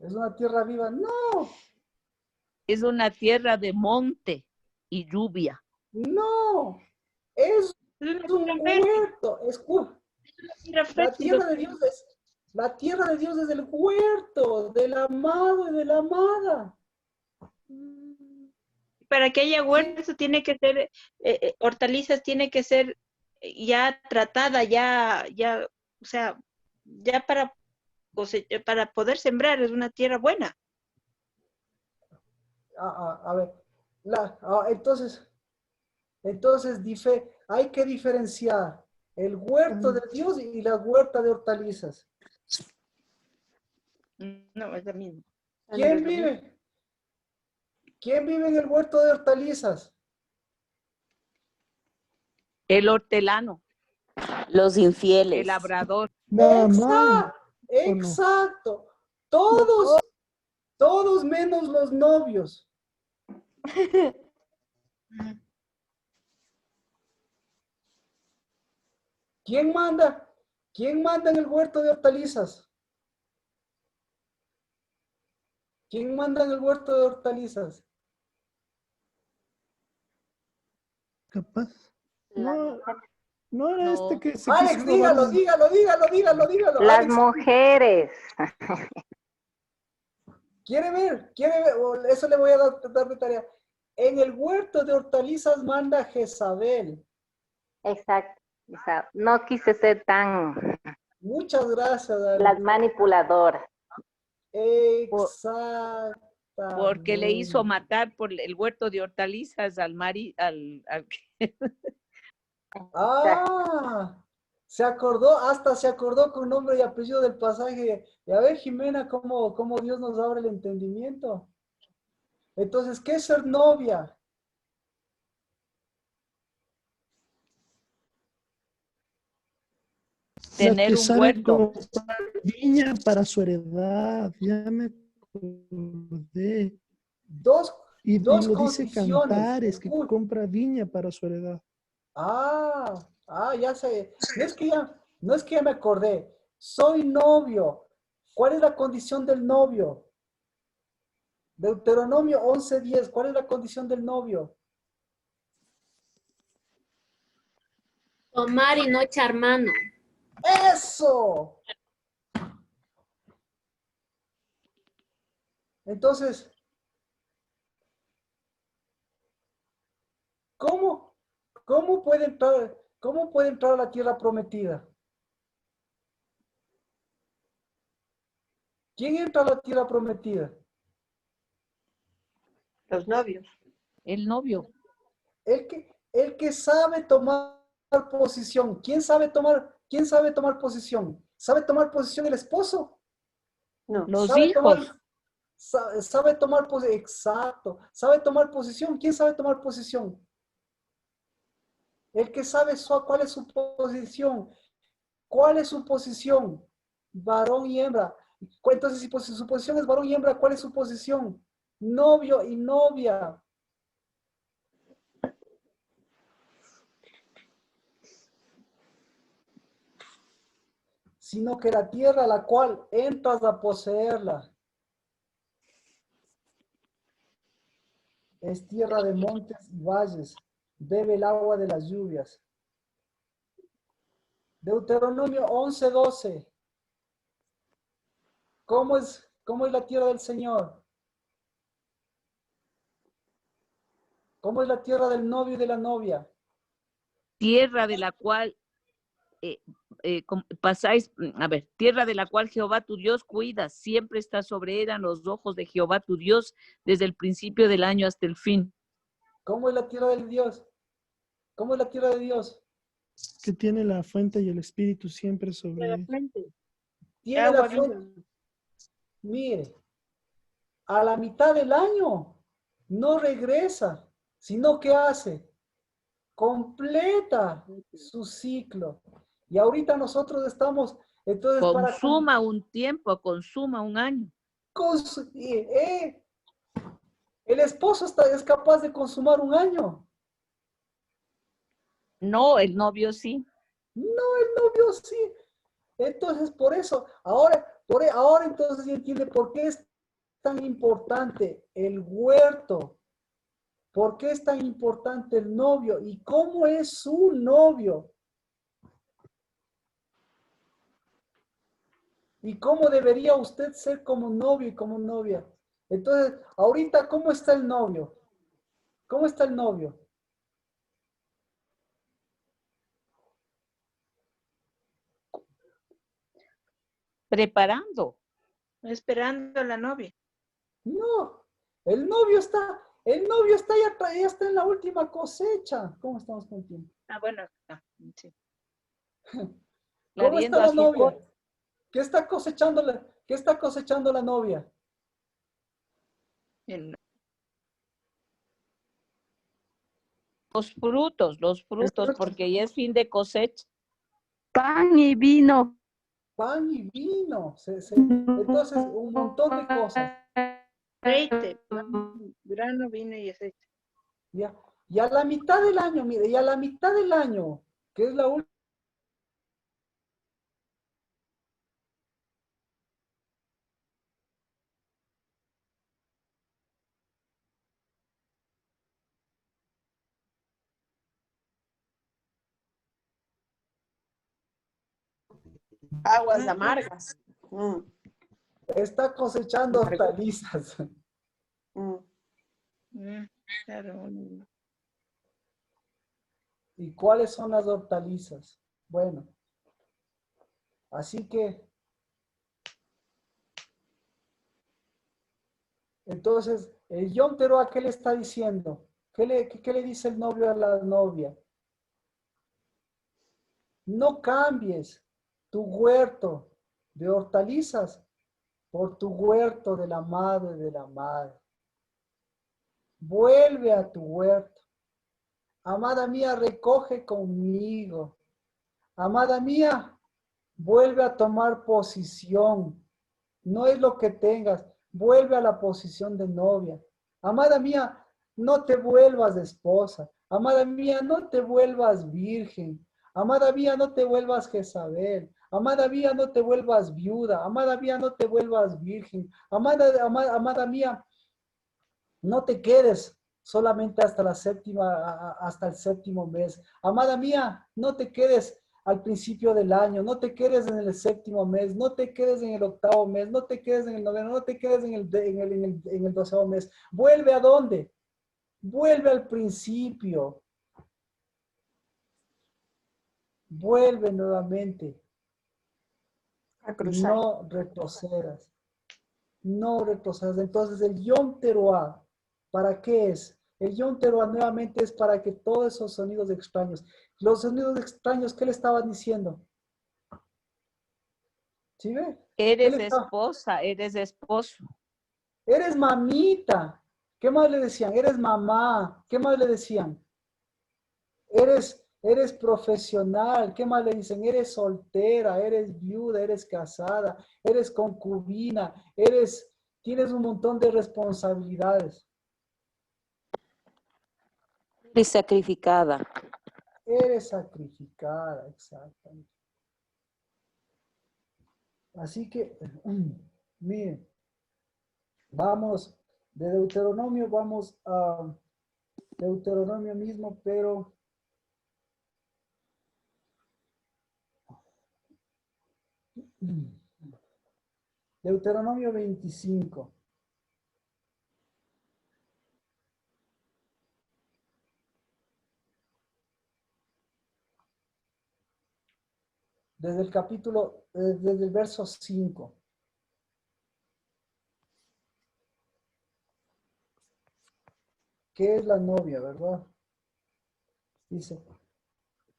Es una tierra viva. No. Es una tierra de monte y lluvia. No. Es un huerto. La tierra de Dios es el huerto del amado y de la amada. Para que haya huerto tiene que ser, hortalizas tiene que ser ya tratada, ya, o sea, ya para poder sembrar es una tierra buena. A ver, entonces hay que diferenciar el huerto de Dios y la huerta de hortalizas. No, es la misma. ¿Quién vive? ¿Quién vive en el huerto de hortalizas? El hortelano. Los infieles. El labrador. Exacto. Todos menos los novios. ¿Quién manda? ¿Quién manda en el huerto de hortalizas? ¿Quién manda en el huerto de hortalizas? Capaz. No, no era No. este que se Alex, quiso robar dígalo, un- dígalo. Las Alex, mujeres. ¿quiere ver? O eso le voy a dar de tarea. En el huerto de hortalizas manda Jezabel. Exacto. No quise ser tan Muchas gracias, las Alex. manipuladoras. Porque le hizo Exactamente. matar por el huerto de hortalizas al Ah, hasta se acordó con nombre y apellido del pasaje. Y a ver, Jimena, cómo Dios nos abre el entendimiento. Entonces, ¿qué es ser novia? La tener que un sabe huerto. comprar viña para su heredad. Ya me acordé. Y Dos lo dice condiciones. Cantares, que compra viña para su heredad. Ya sé. No es que ya me acordé. Soy novio. ¿Cuál es la condición del novio? Deuteronomio 11:10. ¿Cuál es la condición del novio? Tomar y no echar mano. ¡Eso! Entonces, ¿cómo puede entrar a la tierra prometida? ¿Quién entra a la tierra prometida? Los novios. El novio. El que sabe tomar posición. ¿Quién sabe tomar posición? ¿Sabe tomar posición el esposo? No. Los ¿Sabe hijos. sabe tomar posición? Exacto. ¿Sabe tomar posición? ¿Quién sabe tomar posición? El que sabe cuál es su posición. ¿Cuál es su posición? Varón y hembra. Entonces, si su posición es varón y hembra, ¿cuál es su posición? Novio y novia. Sino que la tierra a la cual entras a poseerla es tierra de montes y valles, bebe el agua de las lluvias. Deuteronomio 11:12. ¿Cómo es la tierra del Señor? ¿Cómo es la tierra del novio y de la novia? Tierra de la cual pasáis, tierra de la cual Jehová tu Dios cuida, siempre está sobre ella los ojos de Jehová tu Dios desde el principio del año hasta el fin. ¿Cómo es la tierra del Dios? ¿Cómo es la tierra de Dios? Que tiene la fuente y el espíritu siempre sobre La él. fuente. Tiene Agua la viva. fuente. Mire, a la mitad del año no regresa, sino que hace, completa su ciclo. Y ahorita nosotros estamos, entonces Consuma un tiempo, consuma un año. el esposo es capaz de consumar un año. No, el novio sí. No, el novio sí. Entonces, por eso, ahora entonces se entiende por qué es tan importante el huerto. ¿Por qué es tan importante el novio? ¿Y cómo es su novio? ¿Y cómo debería usted ser como novio y como novia? Entonces, ahorita, ¿cómo está el novio? ¿Cómo está el novio? Preparando. Esperando a la novia. No, el novio está ya está en la última cosecha. ¿Cómo estamos con el tiempo? Bueno. Sí. ¿Cómo está Viendo la a su novia? ¿Qué está cosechando la novia? Los frutos, porque ya es fin de cosecha. Pan y vino. Pan y vino. Entonces, un montón de cosas. Aceite, grano, vino y aceite. Ya. Y a la mitad del año, mire, que es la última Aguas amargas. Está cosechando hortalizas. Claro. ¿Y cuáles son las hortalizas? Bueno, así que, entonces, el Yom Teruah, ¿qué le está diciendo? ¿Qué le dice el novio a la novia? No cambies tu huerto de hortalizas por tu huerto de la madre de la madre. Vuelve a tu huerto. Amada mía, recoge conmigo. Amada mía, vuelve a tomar posición. No es lo que tengas. Vuelve a la posición de novia. Amada mía, no te vuelvas esposa. Amada mía, no te vuelvas virgen. Amada mía, no te vuelvas Jezabel. Amada mía, no te vuelvas viuda. Amada mía, no te vuelvas virgen. Amada mía, no te quedes solamente hasta hasta el séptimo mes. Amada mía, no te quedes al principio del año, no te quedes en el séptimo mes, no te quedes en el octavo mes, no te quedes en el noveno, no te quedes en el 12º mes. ¿Vuelve a dónde? Vuelve al principio. Vuelve nuevamente. A cruzar. No retrocedas. No retrocedas. Entonces el Yom Teruah, ¿para qué es? El Yom Teruah nuevamente es para que todos esos sonidos extraños, los sonidos extraños, ¿qué le estaban diciendo? ¿Sí ve? Eres esposa, eres esposo. Eres mamita. ¿Qué más le decían? Eres mamá. ¿Qué más le decían? Eres profesional. ¿Qué más le dicen? Eres soltera, eres viuda, eres casada, eres concubina, tienes un montón de responsabilidades. Eres sacrificada. Eres sacrificada, exactamente. Así que, miren, vamos de Deuteronomio, vamos a Deuteronomio mismo, pero Deuteronomio 25. Desde el verso 5. ¿Qué es la novia, verdad? Dice,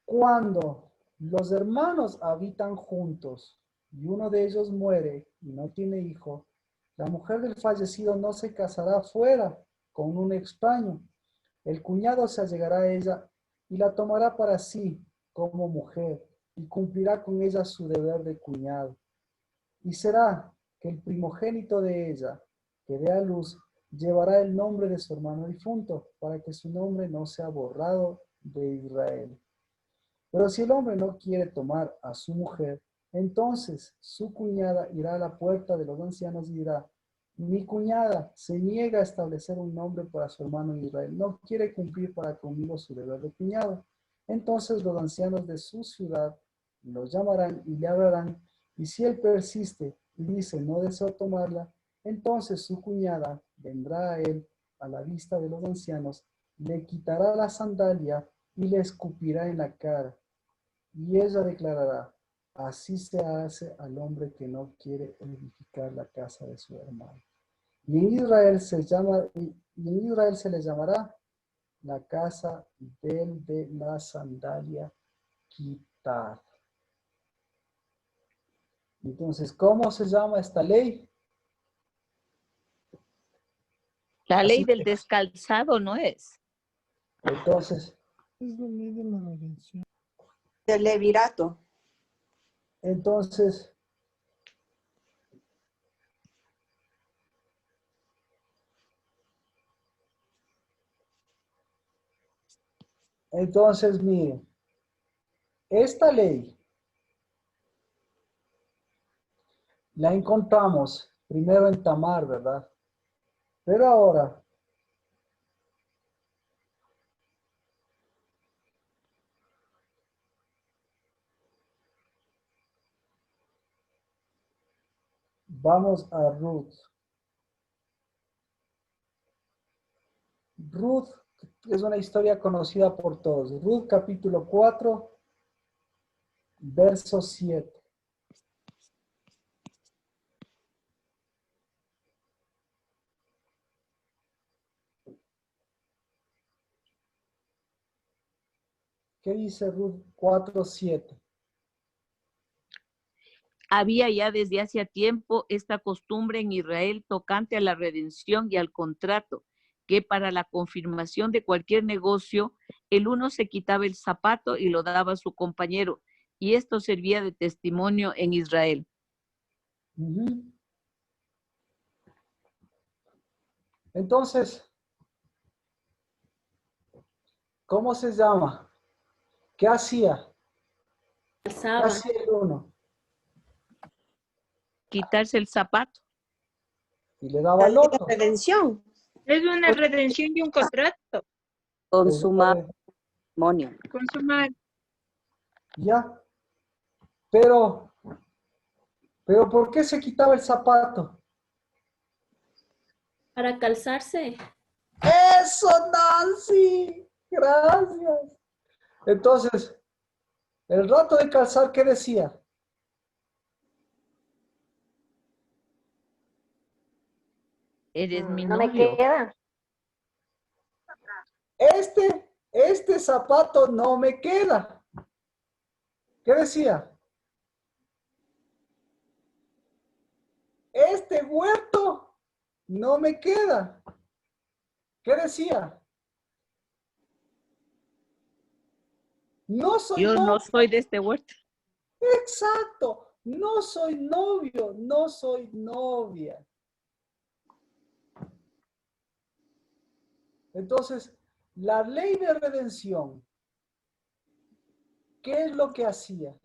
cuando los hermanos habitan juntos y uno de ellos muere y no tiene hijo, la mujer del fallecido no se casará fuera con un extraño. El cuñado se allegará a ella y la tomará para sí como mujer y cumplirá con ella su deber de cuñado. Y será que el primogénito de ella, que dé a luz, llevará el nombre de su hermano difunto, para que su nombre no sea borrado de Israel. Pero si el hombre no quiere tomar a su mujer, entonces su cuñada irá a la puerta de los ancianos y dirá, mi cuñada se niega a establecer un nombre para su hermano Israel, no quiere cumplir para conmigo su deber de cuñado. Entonces los ancianos de su ciudad los llamarán y le hablarán, y si él persiste y dice no deseo tomarla, entonces su cuñada vendrá a él a la vista de los ancianos, le quitará la sandalia y le escupirá en la cara. Y ella declarará, así se hace al hombre que no quiere edificar la casa de su hermano. Y en Israel se le llamará la casa del de la sandalia quitar. Entonces, ¿cómo se llama esta ley? La ley Así del que, descalzado no es. entonces, Es la ley de la redención. Del levirato. entonces, miren, esta ley la encontramos primero en Tamar, ¿verdad? Pero ahora, Vamos a Ruth. Ruth es una historia conocida por todos. Ruth capítulo 4, verso 7. ¿Qué dice Ruth 4, 7? Había ya desde hacía tiempo esta costumbre en Israel tocante a la redención y al contrato, que para la confirmación de cualquier negocio, el uno se quitaba el zapato y lo daba a su compañero, y esto servía de testimonio en Israel. Entonces, ¿cómo se llama? ¿Qué hacía? ¿Qué hacía el uno? Quitarse el zapato. Y le daba al otro. Redención. Es una redención y un contrato. Consumar matrimonio. Consumar. Ya. Pero ¿por qué se quitaba el zapato? Para calzarse. ¡Eso, Nancy! Gracias. Entonces, el rato de calzar, ¿qué decía? Eres mi No novio. me queda. Este zapato no me queda. ¿Qué decía? Este huerto no me queda. ¿Qué decía? No soy Yo no novio. soy de este huerto. Exacto. No soy novio, no soy novia. Entonces, la ley de redención, ¿qué es lo que hacía?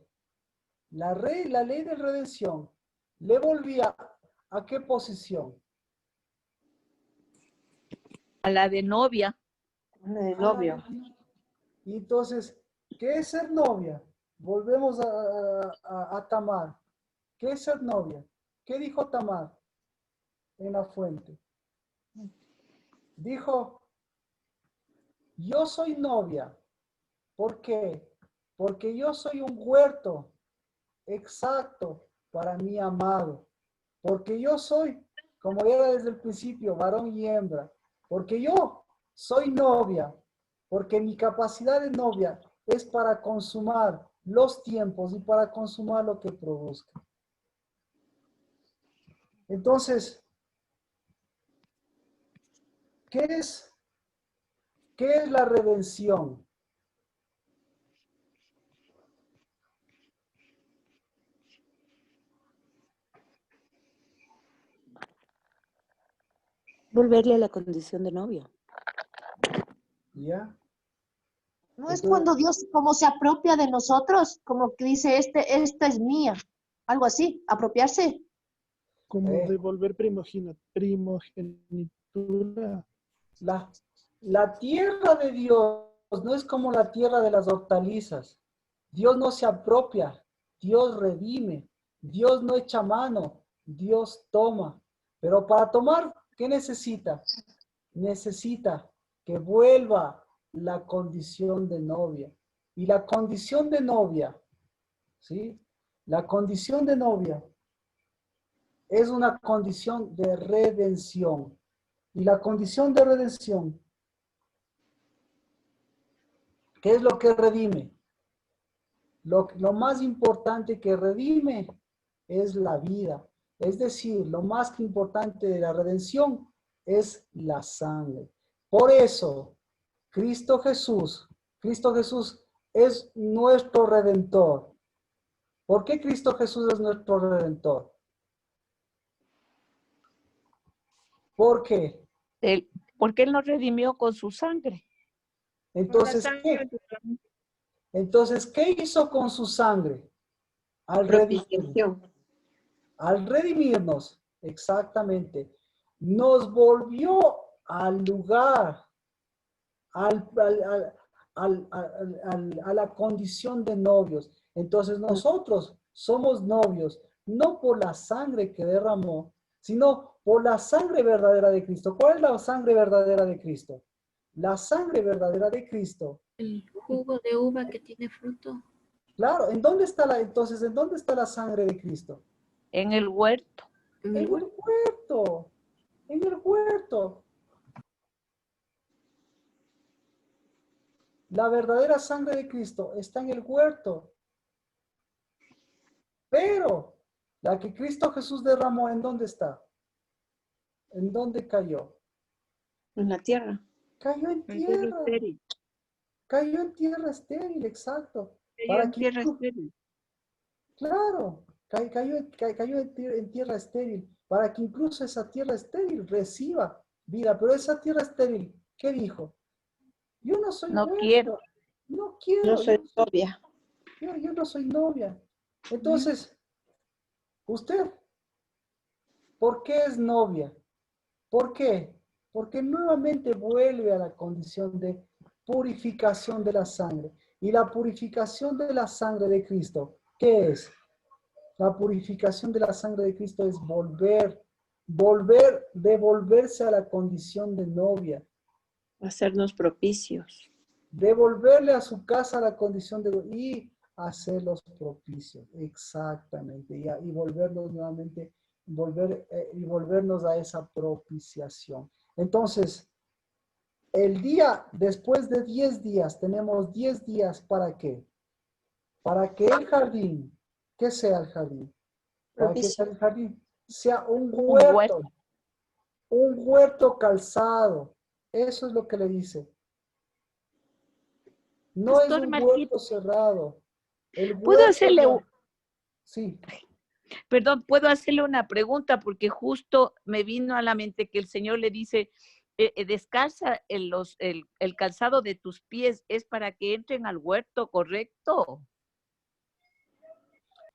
La ley de redención le volvía ¿a qué posición? A la de novia. De novio. Y entonces, ¿qué es ser novia? Volvemos a Tamar. ¿Qué es ser novia? ¿Qué dijo Tamar en la fuente? Dijo, yo soy novia. ¿Por qué? Porque yo soy un huerto exacto para mi amado. Porque yo soy, como era desde el principio, varón y hembra. Porque yo soy novia. Porque mi capacidad de novia es para consumar los tiempos y para consumar lo que produzca. Entonces, ¿qué es la redención? Volverle a la condición de novio. ¿Ya? No es cuando Dios como se apropia de nosotros, como que dice, esta es mía, algo así, apropiarse. Como devolver primogenitura. La tierra de Dios no es como la tierra de las hortalizas. Dios no se apropia, Dios redime, Dios no echa mano, Dios toma. Pero para tomar, ¿qué necesita? Necesita que vuelva la condición de novia. Y la condición de novia, ¿sí? La condición de novia es una condición de redención. Y la condición de redención, ¿qué es lo que redime? Lo más importante que redime es la vida. Es decir, lo más importante de la redención es la sangre. Por eso, Cristo Jesús es nuestro Redentor. ¿Por qué Cristo Jesús es nuestro Redentor? ¿Por qué? Porque Él nos redimió con su sangre. Entonces, ¿qué? Entonces, ¿qué hizo con su sangre? Al redimirnos, exactamente, nos volvió al lugar, a la condición de novios. Entonces nosotros somos novios, no por la sangre que derramó, sino por la sangre verdadera de Cristo. ¿Cuál es la sangre verdadera de Cristo? La sangre verdadera de Cristo. El jugo de uva que tiene fruto. Claro, ¿en dónde está entonces, ¿en dónde está la sangre de Cristo? En el huerto. En el huerto. En el huerto. La verdadera sangre de Cristo está en el huerto. Pero la que Cristo Jesús derramó, ¿en dónde está? ¿En dónde cayó? En la tierra. Cayó en tierra. Cayó en tierra estéril, exacto. Cayó en tierra estéril. Claro, cayó en tierra estéril, para que incluso esa tierra estéril reciba vida. Pero esa tierra estéril, ¿qué dijo? Yo no soy No huerto, quiero. no quiero. No soy novia. Yo no soy novia. Entonces, usted, ¿por qué es novia? ¿Por qué? Porque nuevamente vuelve a la condición de purificación de la sangre. Y la purificación de la sangre de Cristo, ¿qué es? La purificación de la sangre de Cristo es devolverse a la condición de novia. Hacernos propicios. Devolverle a su casa la condición de y hacerlos propicios. Exactamente. Y volverlos nuevamente, y volvernos a esa propiciación. Entonces, el día, después de 10 días, tenemos 10 días ¿para qué? Para que el jardín, ¿qué sea el jardín? Para que sea el jardín, sea un huerto calzado. Eso es lo que le dice. No Pastor es un Marquito, huerto cerrado. El ¿puedo huerto hacerle sí. Perdón, puedo hacerle una pregunta porque justo me vino a la mente que el Señor le dice, descalza el calzado de tus pies, es para que entren al huerto, ¿correcto?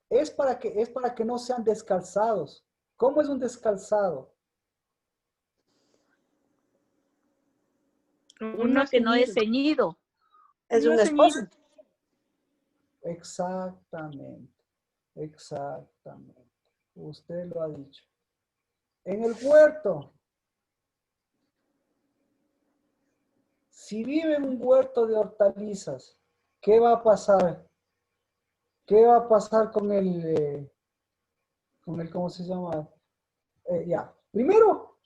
Es para que no sean descalzados. ¿Cómo es un descalzado? Uno que no es ceñido. Es un esposo. Exactamente. Exactamente. Usted lo ha dicho. En el huerto, si vive en un huerto de hortalizas, ¿qué va a pasar? ¿Qué va a pasar con ¿cómo se llama? Ya. Primero,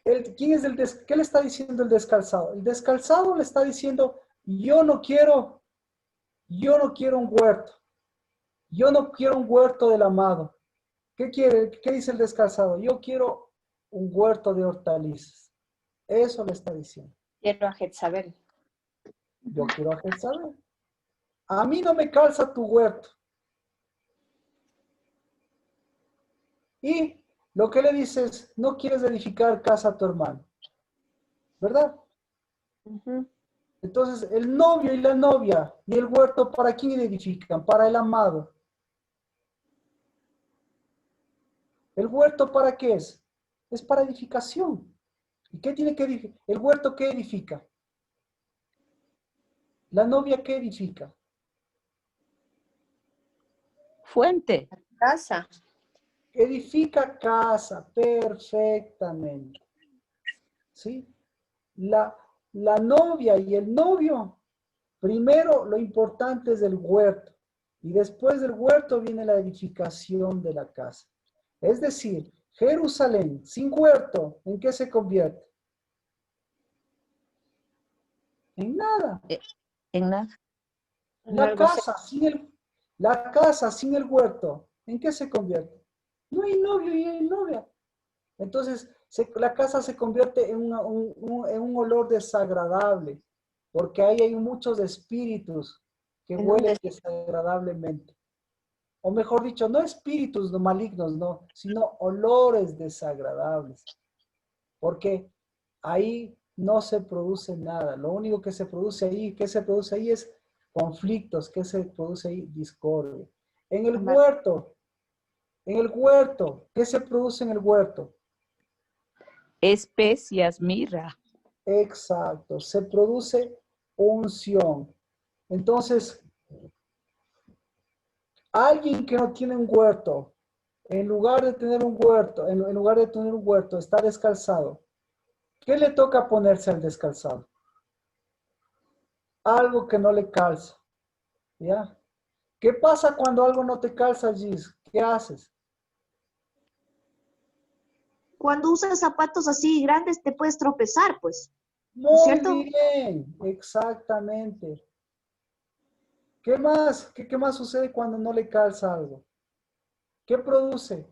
¿qué le está diciendo el descalzado? El descalzado le está diciendo, yo no quiero un huerto. Yo no quiero un huerto del amado. ¿Qué quiere? ¿Qué dice el descalzado? Yo quiero un huerto de hortalizas. Eso le está diciendo. Quiero a Jezabel. Yo quiero a Jezabel. A mí no me calza tu huerto. Y lo que le dices, no quieres edificar casa a tu hermano. ¿Verdad? Entonces, el novio y la novia y el huerto, ¿para quién edifican? Para el amado. ¿El huerto para qué es? Es para edificación. ¿Y qué tiene que edificar? ¿El huerto qué edifica? ¿La novia qué edifica? Fuente. Casa. Edifica casa, perfectamente. ¿Sí? La novia y el novio, primero lo importante es el huerto. Y después del huerto viene la edificación de la casa. Es decir, Jerusalén sin huerto, ¿en qué se convierte? En nada. En nada. La casa sin el huerto, ¿en qué se convierte? No hay novio y hay novia. Entonces, la casa se convierte en un olor desagradable, porque ahí hay muchos espíritus que huelen desagradablemente. O mejor dicho, no espíritus malignos, no, sino olores desagradables. Porque ahí no se produce nada. Lo único que se produce ahí, es conflictos, que se produce ahí discordia. En el huerto, ¿qué se produce en el huerto? Especias, mirra. Exacto, se produce unción. Entonces, alguien que no tiene un huerto, en lugar de tener un huerto, en lugar de tener un huerto, está descalzado. ¿Qué le toca ponerse al descalzado? Algo que no le calza. ¿Ya? ¿Qué pasa cuando algo no te calza, Gis? ¿Qué haces? Cuando usas zapatos así grandes te puedes tropezar, pues. ¿No es Muy cierto? bien, exactamente. ¿Qué más? ¿Qué más sucede cuando no le calza algo? ¿Qué produce?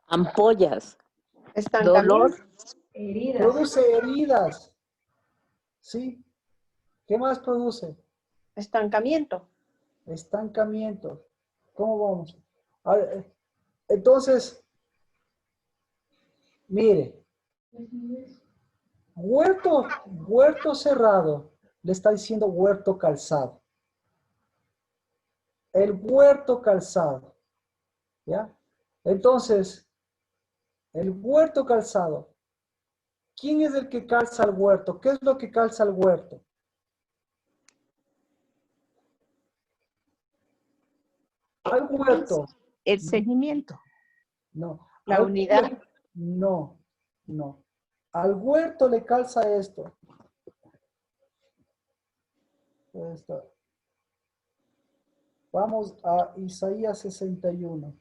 Ampollas. Dolor. Heridas. Produce heridas. ¿Sí? ¿Qué más produce? Estancamiento. Estancamiento. ¿Cómo vamos? A ver, entonces, mire, huerto cerrado, le está diciendo huerto calzado. El huerto calzado, ¿ya? Entonces, el huerto calzado. ¿Quién es el que calza el huerto? ¿Qué es lo que calza el huerto? Al huerto. El seguimiento. No. La unidad. No, no. Al huerto le calza esto. Esto. Vamos a Isaías 61.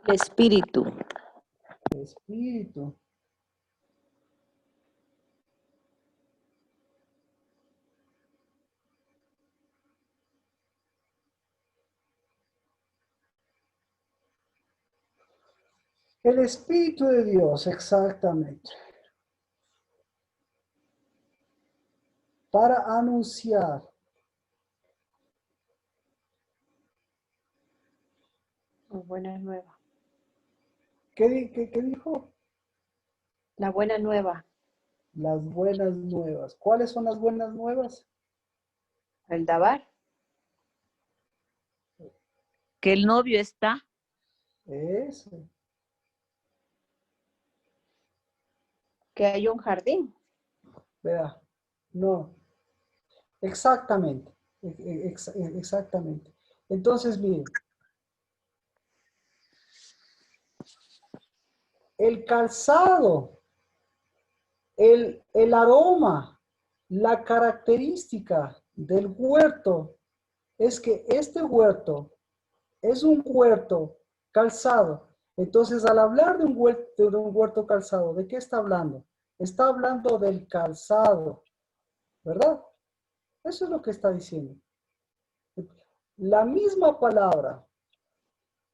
El espíritu. Espíritu. El Espíritu de Dios, exactamente. Para anunciar. Buena nueva. ¿Qué dijo? La buena nueva. Las buenas nuevas. ¿Cuáles son las buenas nuevas? El Dabar. Que el novio está. Eso. Que hay un jardín. Vea, no. Exactamente. Exactamente. Entonces, miren. El calzado, el aroma, la característica del huerto es que este huerto es un huerto calzado. Entonces, al hablar de un huerto calzado, ¿de qué está hablando? Está hablando del calzado, ¿verdad? Eso es lo que está diciendo. La misma palabra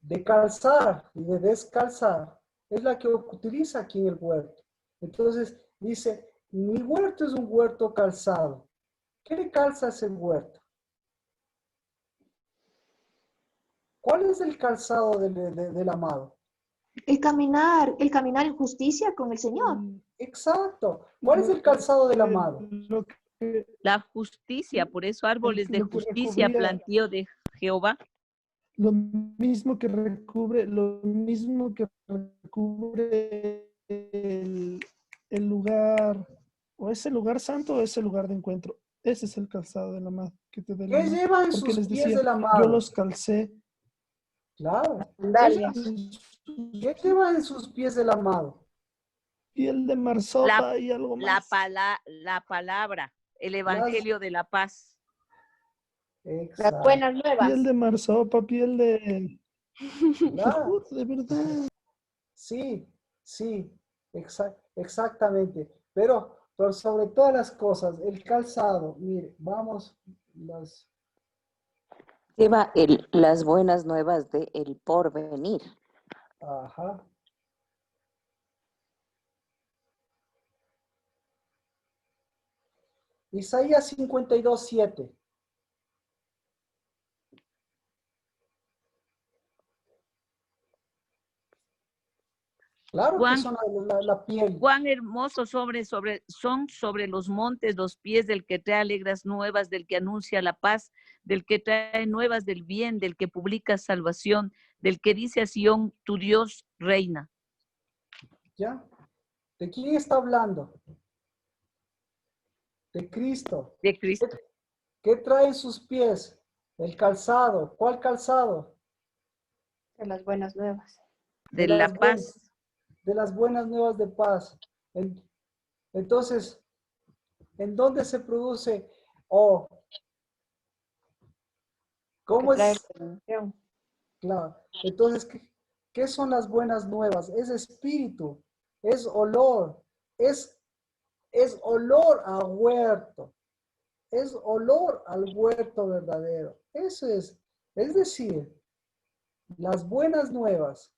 de calzar y de descalzar es la que utiliza aquí en el huerto. Entonces, dice, mi huerto es un huerto calzado. ¿Qué le calza ese huerto? ¿Cuál es el calzado del amado? El caminar en justicia con el Señor. Exacto. ¿Cuál es el calzado del amado? La justicia, por eso árboles de lo que justicia recubría- plantío de Jehová. Lo mismo que recubre el lugar, o ese lugar santo o ese lugar de encuentro. Ese es el calzado de la amado que te da el ¿Qué amado. lleva en Porque sus les pies decía, del yo amado? los calcé. Claro. Sandalias. ¿Qué lleva en sus pies el amado? Piel de marsopa y algo más. La palabra, el evangelio de la paz. Las buenas nuevas. Piel de marsopa, piel de... Claro. De verdad. Sí, sí, exactamente. Pero sobre todas las cosas, el calzado, mire, vamos, Lleva las buenas nuevas de el porvenir. ajá. Isaías 52:7. Claro que Cuán, son la piel. cuán hermosos son sobre los montes los pies del que trae alegres nuevas, del que anuncia la paz, del que trae nuevas del bien, del que publica salvación, del que dice a Sión, tu Dios reina. ¿Ya? ¿De quién está hablando? De Cristo. De Cristo. ¿Qué traen sus pies? El calzado. ¿Cuál calzado? De las buenas nuevas. De la paz. De las buenas nuevas de paz. Entonces, ¿en dónde se produce? ¿Cómo es? Claro. Entonces, ¿qué son las buenas nuevas? Es espíritu, es olor, es olor a huerto, es olor al huerto verdadero. Eso es decir, las buenas nuevas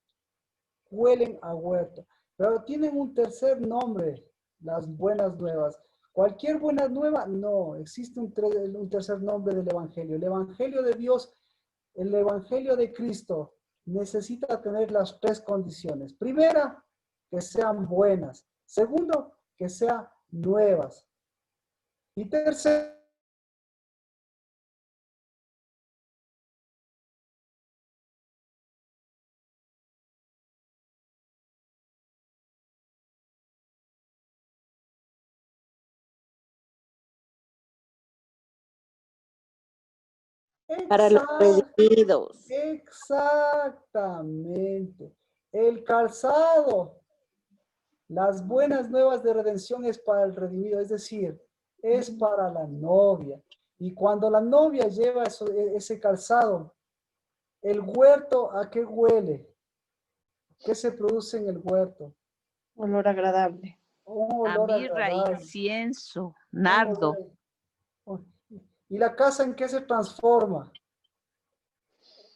huelen a huerto, pero tienen un tercer nombre, las buenas nuevas. Cualquier buena nueva, no, existe un tercer nombre del Evangelio. El Evangelio de Dios, el Evangelio de Cristo, necesita tener las tres condiciones. Primera, que sean buenas. Segundo, que sean nuevas. Y tercero, Para los redimidos. Exactamente. El calzado, las buenas nuevas de redención es para el redimido, es decir, es para la novia. Y cuando la novia lleva ese calzado, el huerto, ¿a qué huele? ¿Qué se produce en el huerto? Olor agradable. Un A olor mirra, agradable. incienso, nardo. ¿Y la casa en qué se transforma?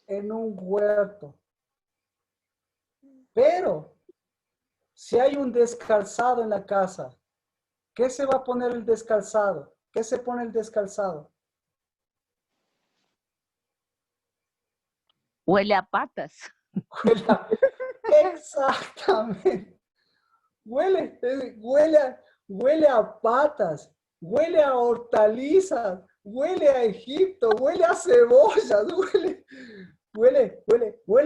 En un huerto. Pero, si hay un descalzado en la casa, ¿qué se va a poner el descalzado? ¿Qué se pone el descalzado? Huele a patas. Exactamente. Huele a patas, huele a hortalizas, huele a Egipto, huele a cebollas, huele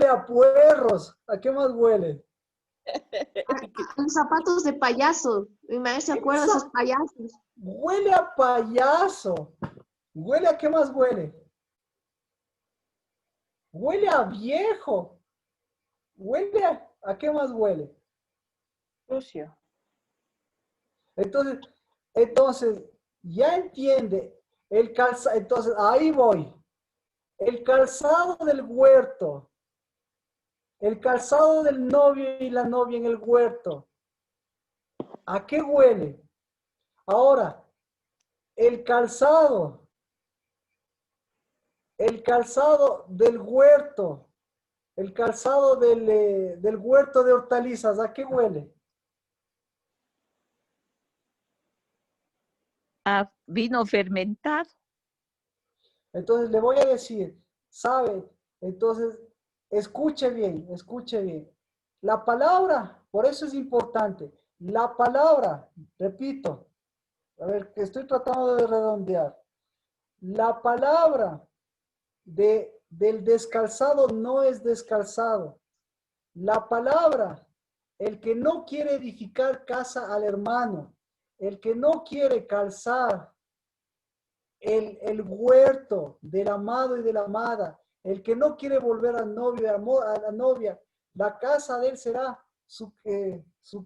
a puerros. ¿A qué más huele? A los zapatos de payaso. Mi madre se acuerda de esos payasos. Huele a payaso. ¿Huele a qué más huele? Huele a viejo. ¿Huele a qué más huele? Sucio. Entonces, ya entiende el calzado. Entonces, ahí voy. El calzado del huerto. El calzado del novio y la novia en el huerto. ¿A qué huele? Ahora, el calzado del huerto, el calzado del huerto de hortalizas, ¿a qué huele? A vino fermentado. Entonces le voy a decir, ¿sabe? Entonces, escuche bien, escuche bien. La palabra, por eso es importante, la palabra, repito, a ver, que estoy tratando de redondear. La palabra del descalzado no es descalzado. La palabra, el que no quiere edificar casa al hermano, el que no quiere calzar el huerto del amado y de la amada, el que no quiere volver al novio, a la novia, la casa de él será su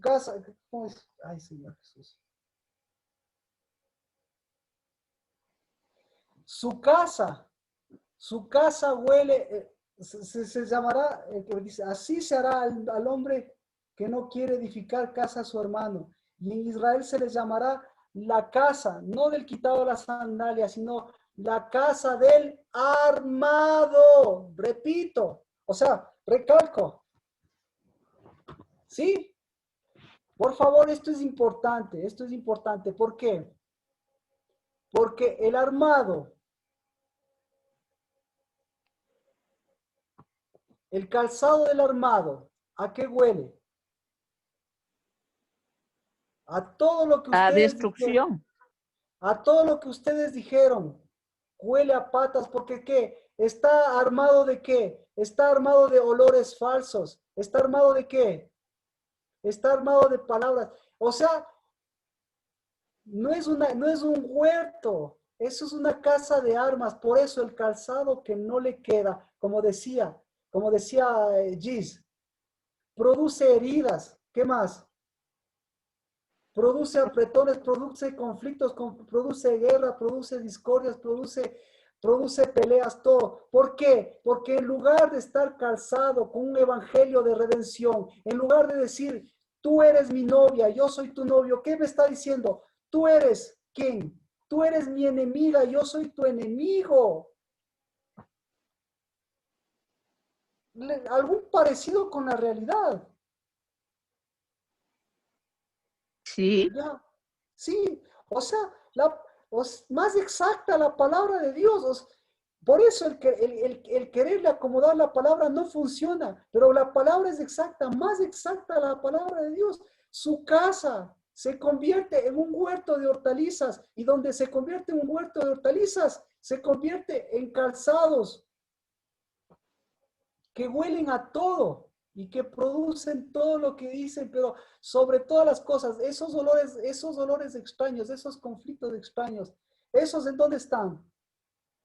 casa. ¿Cómo es? Ay, Señor Jesús. Su casa huele, se llamará, dice, así se hará al hombre que no quiere edificar casa a su hermano. Y en Israel se les llamará la casa, no del quitado de las sandalias, sino la casa del armado. Repito, o sea, recalco. ¿Sí? Por favor, esto es importante, esto es importante. ¿Por qué? Porque el armado, el calzado del armado, ¿a qué huele? A todo lo que A ustedes dijeron. destrucción. A todo lo que ustedes dijeron. Huele a patas, porque ¿qué? ¿Está armado de qué? Está armado de olores falsos. ¿Está armado de qué? Está armado de palabras. O sea, no es un huerto. Eso es una casa de armas. Por eso el calzado que no le queda, como decía Gis, produce heridas. ¿Qué más? Produce apretones, produce conflictos, produce guerra, produce discordias, produce peleas, todo. ¿Por qué? Porque en lugar de estar calzado con un evangelio de redención, en lugar de decir, tú eres mi novia, yo soy tu novio, ¿qué me está diciendo? Tú eres ¿quién? Tú eres mi enemiga, yo soy tu enemigo. Algún parecido con la realidad. Sí. Ya, sí, o sea, más exacta la palabra de Dios. Por eso el quererle acomodar la palabra no funciona, pero la palabra es exacta, más exacta la palabra de Dios. Su casa se convierte en un huerto de hortalizas y donde se convierte en un huerto de hortalizas, se convierte en calzados que huelen a todo y que producen todo lo que dicen, pero sobre todas las cosas, esos dolores extraños, esos conflictos extraños, ¿esos en dónde están?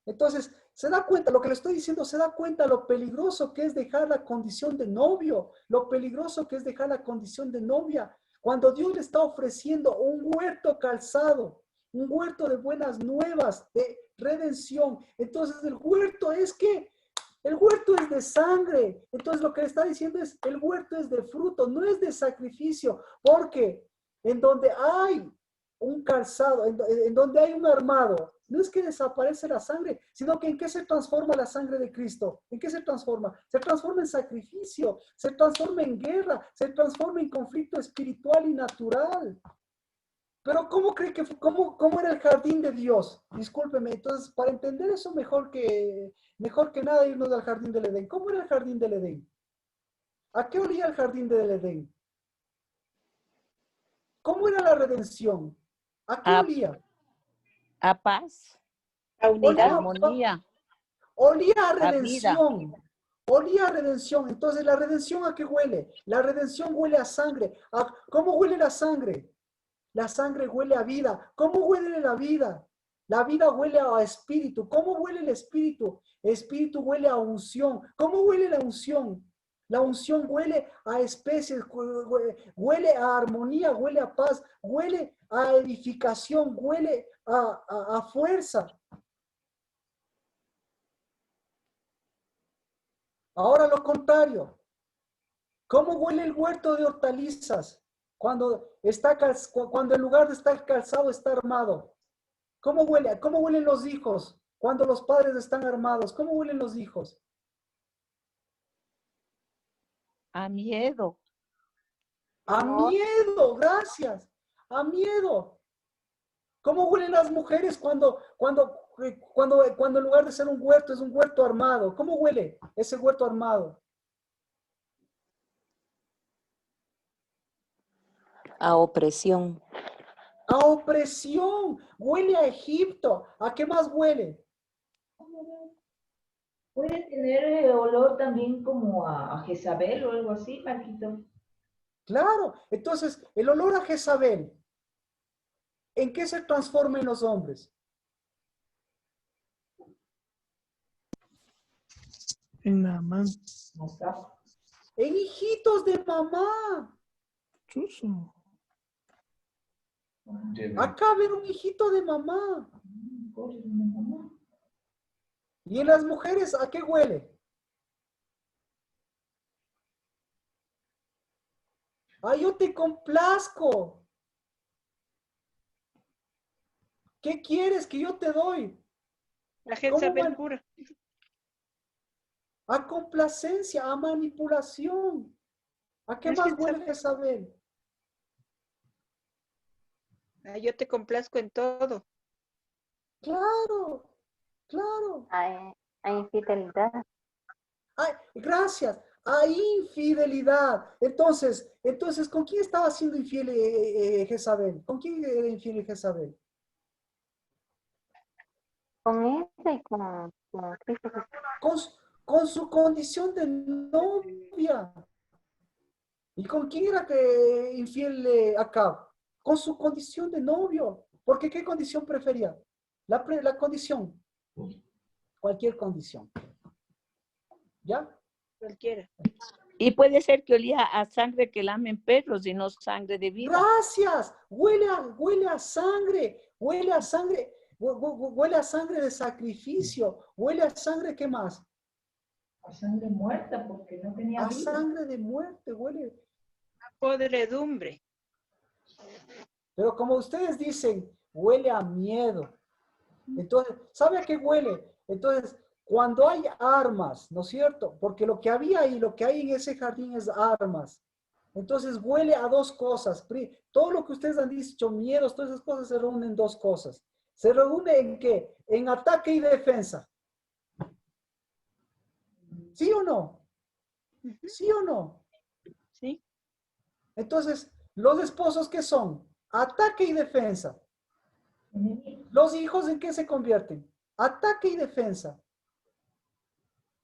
Entonces, se da cuenta, lo que le estoy diciendo, se da cuenta lo peligroso que es dejar la condición de novio, lo peligroso que es dejar la condición de novia, cuando Dios le está ofreciendo un huerto calzado, un huerto de buenas nuevas, de redención. Entonces, el huerto es que el huerto es de sangre. Entonces lo que le está diciendo es, el huerto es de fruto, no es de sacrificio. Porque en donde hay un calzado, en donde hay un armado, no es que desaparece la sangre, sino que ¿en qué se transforma la sangre de Cristo? ¿En qué se transforma? Se transforma en sacrificio, se transforma en guerra, se transforma en conflicto espiritual y natural. Pero ¿cómo cree que cómo era el jardín de Dios? Discúlpeme, entonces para entender eso mejor que nada irnos al jardín del Edén. ¿Cómo era el jardín del Edén? ¿A qué olía el jardín del Edén? ¿Cómo era la redención? ¿A qué olía? A paz. A unidad. Armonía. Olía a A vida. redención. Olía a redención. Entonces, ¿la redención a qué huele? La redención huele a sangre. ¿Cómo huele la sangre? La sangre huele a vida. ¿Cómo huele la vida? La vida huele a espíritu. ¿Cómo huele el espíritu? El espíritu huele a unción. ¿Cómo huele la unción? La unción huele a especies, huele a armonía, huele a paz, huele a edificación, huele a fuerza. Ahora lo contrario. ¿Cómo huele el huerto de hortalizas? Cuando en lugar de estar calzado está armado. ¿Cómo huele? ¿Cómo huelen los hijos cuando los padres están armados? ¿Cómo huelen los hijos? A miedo. A miedo, gracias. A miedo. ¿Cómo huelen las mujeres cuando en lugar de ser un huerto es un huerto armado? ¿Cómo huele ese huerto armado? A opresión. A opresión. Huele a Egipto. ¿A qué más huele? Puede tener olor también como a Jezabel o algo así, Marquito. Claro. Entonces, el olor a Jezabel, ¿en qué se transforma en los hombres? En Naamán. En hijitos de mamá. Chuzo. Acá ven un hijito de mamá. ¿Y en las mujeres a qué huele? Ah, yo te complazco. ¿Qué quieres que yo te doy? La Jezabel pura. A complacencia, a manipulación. ¿A qué más huele Jezabel? Yo te complazco en todo. Claro, claro. A infidelidad. Ay, gracias. a infidelidad. Entonces, ¿con quién estaba siendo infiel Jezabel? ¿Con quién era infiel Jezabel? Con ella y con Cristo Jesús. Con su condición de novia. ¿Y con quién era que infiel Acab? Con su condición de novio. Porque ¿qué condición prefería? La condición. Cualquier condición. ¿Ya? Cualquiera. Y puede ser que olía a sangre que lamen perros y no sangre de vida. Gracias. Huele a sangre. Huele a sangre. Huele a sangre de sacrificio. Huele a sangre, ¿qué más? A sangre muerta, porque no tenía A vida. sangre de muerte, huele. A podredumbre. Pero como ustedes dicen, huele a miedo. Entonces, ¿sabe a qué huele? Entonces, cuando hay armas, ¿no es cierto? Porque lo que había ahí, lo que hay en ese jardín es armas. Entonces, huele a dos cosas. Todo lo que ustedes han dicho, miedos, todas esas cosas se reúnen en dos cosas. ¿Se reúne en qué? En ataque y defensa. ¿Sí o no? ¿Sí o no? Sí. Entonces, ¿los esposos qué son? Ataque y defensa. ¿Los hijos en qué se convierten? Ataque y defensa.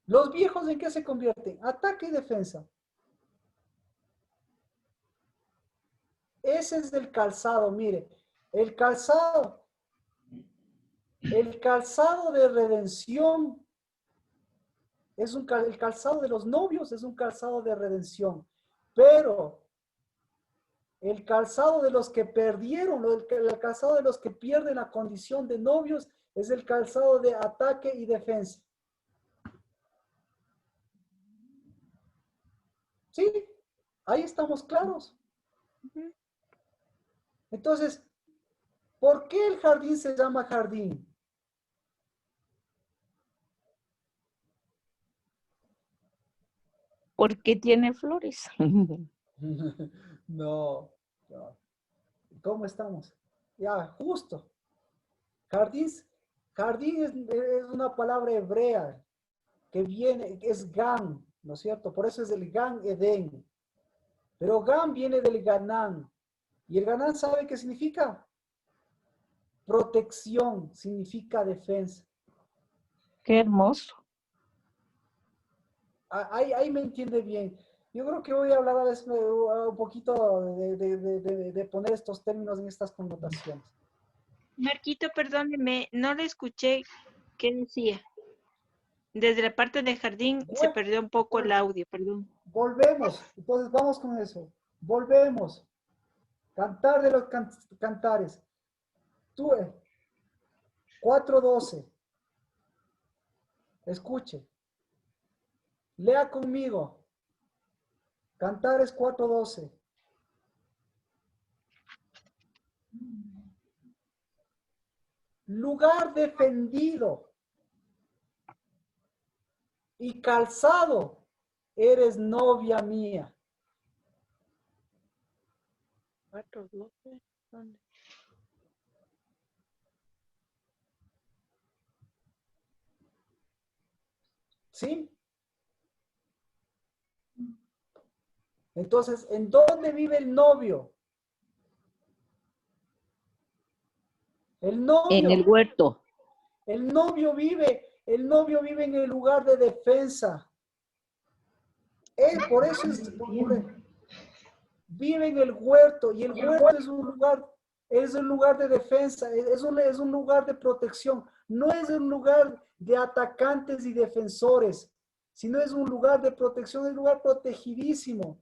¿Los viejos en qué se convierten? Ataque y defensa. Ese es el calzado, mire. El calzado de redención el calzado de los novios es un calzado de redención. Pero el calzado de los que perdieron, el calzado de los que pierden la condición de novios es el calzado de ataque y defensa. ¿Sí? Ahí estamos claros. Entonces, ¿por qué el jardín se llama jardín? Porque tiene flores. No. ¿Cómo estamos? Ya, justo. Jardín es una palabra hebrea que viene, es Gan, ¿no es cierto? Por eso es el Gan Edén. Pero Gan viene del Ganán. ¿Y el Ganán sabe qué significa? Protección, significa defensa. Qué hermoso. Ahí me entiende bien. Yo creo que voy a hablar a veces un poquito de poner estos términos en estas connotaciones. Marquito, perdóneme, no le escuché qué decía. Desde la parte del jardín se perdió un poco el audio, perdón. Volvemos, entonces vamos con eso. Volvemos. Cantar de los cantares. Tú, 4:12. Escuche. Lea conmigo. Cantares 4:12. Lugar defendido y calzado, eres novia mía. 4:12, ¿dónde? ¿Sí? Entonces, ¿en dónde vive el novio? El novio. En el huerto. El novio vive en el lugar de defensa. Por eso vive en el huerto, y el huerto es un lugar de defensa, es un lugar de protección. No es un lugar de atacantes y defensores, sino es un lugar de protección, es un lugar protegidísimo.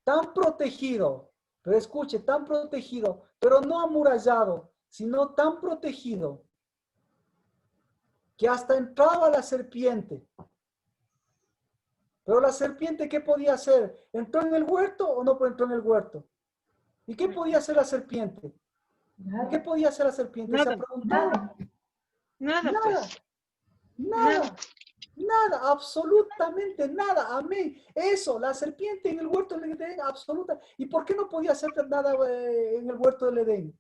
Tan protegido, pero escuche, tan protegido, pero no amurallado, sino tan protegido que hasta entraba la serpiente. Pero la serpiente, ¿qué podía hacer? ¿Entró en el huerto o no entró en el huerto? ¿Y qué podía hacer la serpiente? Nada. ¿Qué podía hacer la serpiente? Nada. Se preguntaba. Nada, pues. Nada, absolutamente nada, amén. Eso, la serpiente en el huerto del Edén, absoluta. ¿Y por qué no podía hacer nada en el huerto del Edén?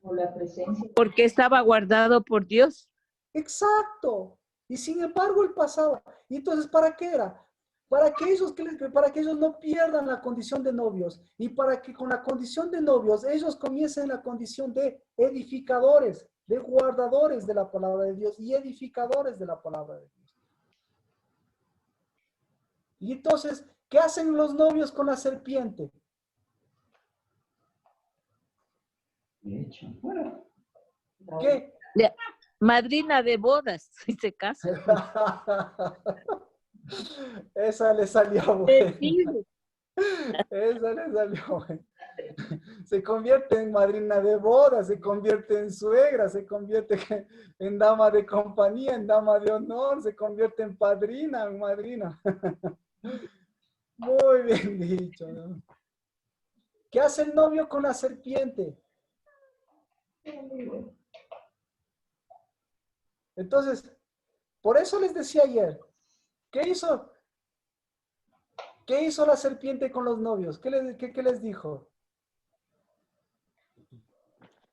Por la presencia. Porque estaba guardado por Dios. Exacto. Y sin embargo él pasaba. Y entonces, ¿para qué era? Para que ellos no pierdan la condición de novios y para que con la condición de novios ellos comiencen la condición de edificadores, de guardadores de la palabra de Dios y edificadores de la palabra de Dios. Y entonces, ¿qué hacen los novios con la serpiente? De hecho, bueno. ¿Qué? Madrina de bodas, y se casa. Esa le salió buena. Esa le salió buena. Se convierte en madrina de boda, se convierte en suegra, se convierte en dama de compañía, en dama de honor, se convierte en padrina, en madrina. Muy bien dicho, ¿no? ¿Qué hace el novio con la serpiente? Entonces, por eso les decía ayer, ¿qué hizo la serpiente con los novios? ¿Qué les dijo?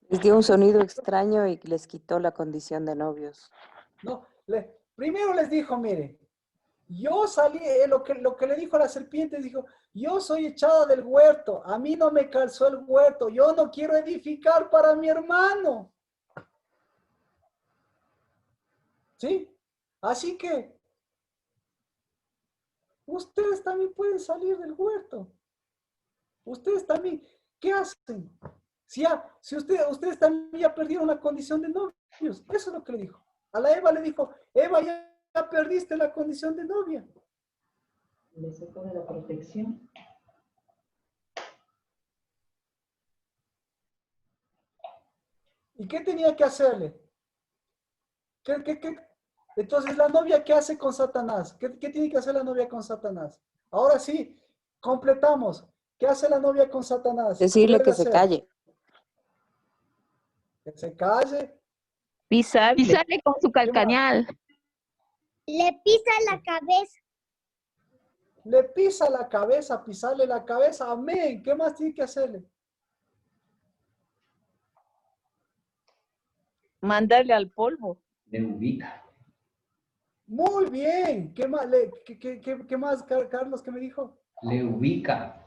Les dio un sonido extraño y les quitó la condición de novios. No, primero les dijo, mire, yo salí, lo que le dijo a la serpiente, dijo, yo soy echada del huerto, a mí no me calzó el huerto, yo no quiero edificar para mi hermano. ¿Sí? Así que ustedes también pueden salir del huerto. Ustedes también, ¿qué hacen? Si ustedes también ya perdieron la condición de novios, eso es lo que le dijo. A la Eva le dijo, Eva, ya perdiste la condición de novia. Le sacó de la protección. ¿Y qué tenía que hacerle? Entonces, ¿la novia qué hace con Satanás? ¿Qué tiene que hacer la novia con Satanás? Ahora sí, completamos. ¿Qué hace la novia con Satanás? Decirle ¿Qué que debe se hacer? calle. Que se calle. Pisarle con su calcañal. Le pisa la cabeza. Le pisa la cabeza, pisarle la cabeza. Amén. ¿Qué más tiene que hacerle? Mandarle al polvo. Le ubica. Muy bien. ¿Qué más, qué más, Carlos, qué me dijo? Le ubica.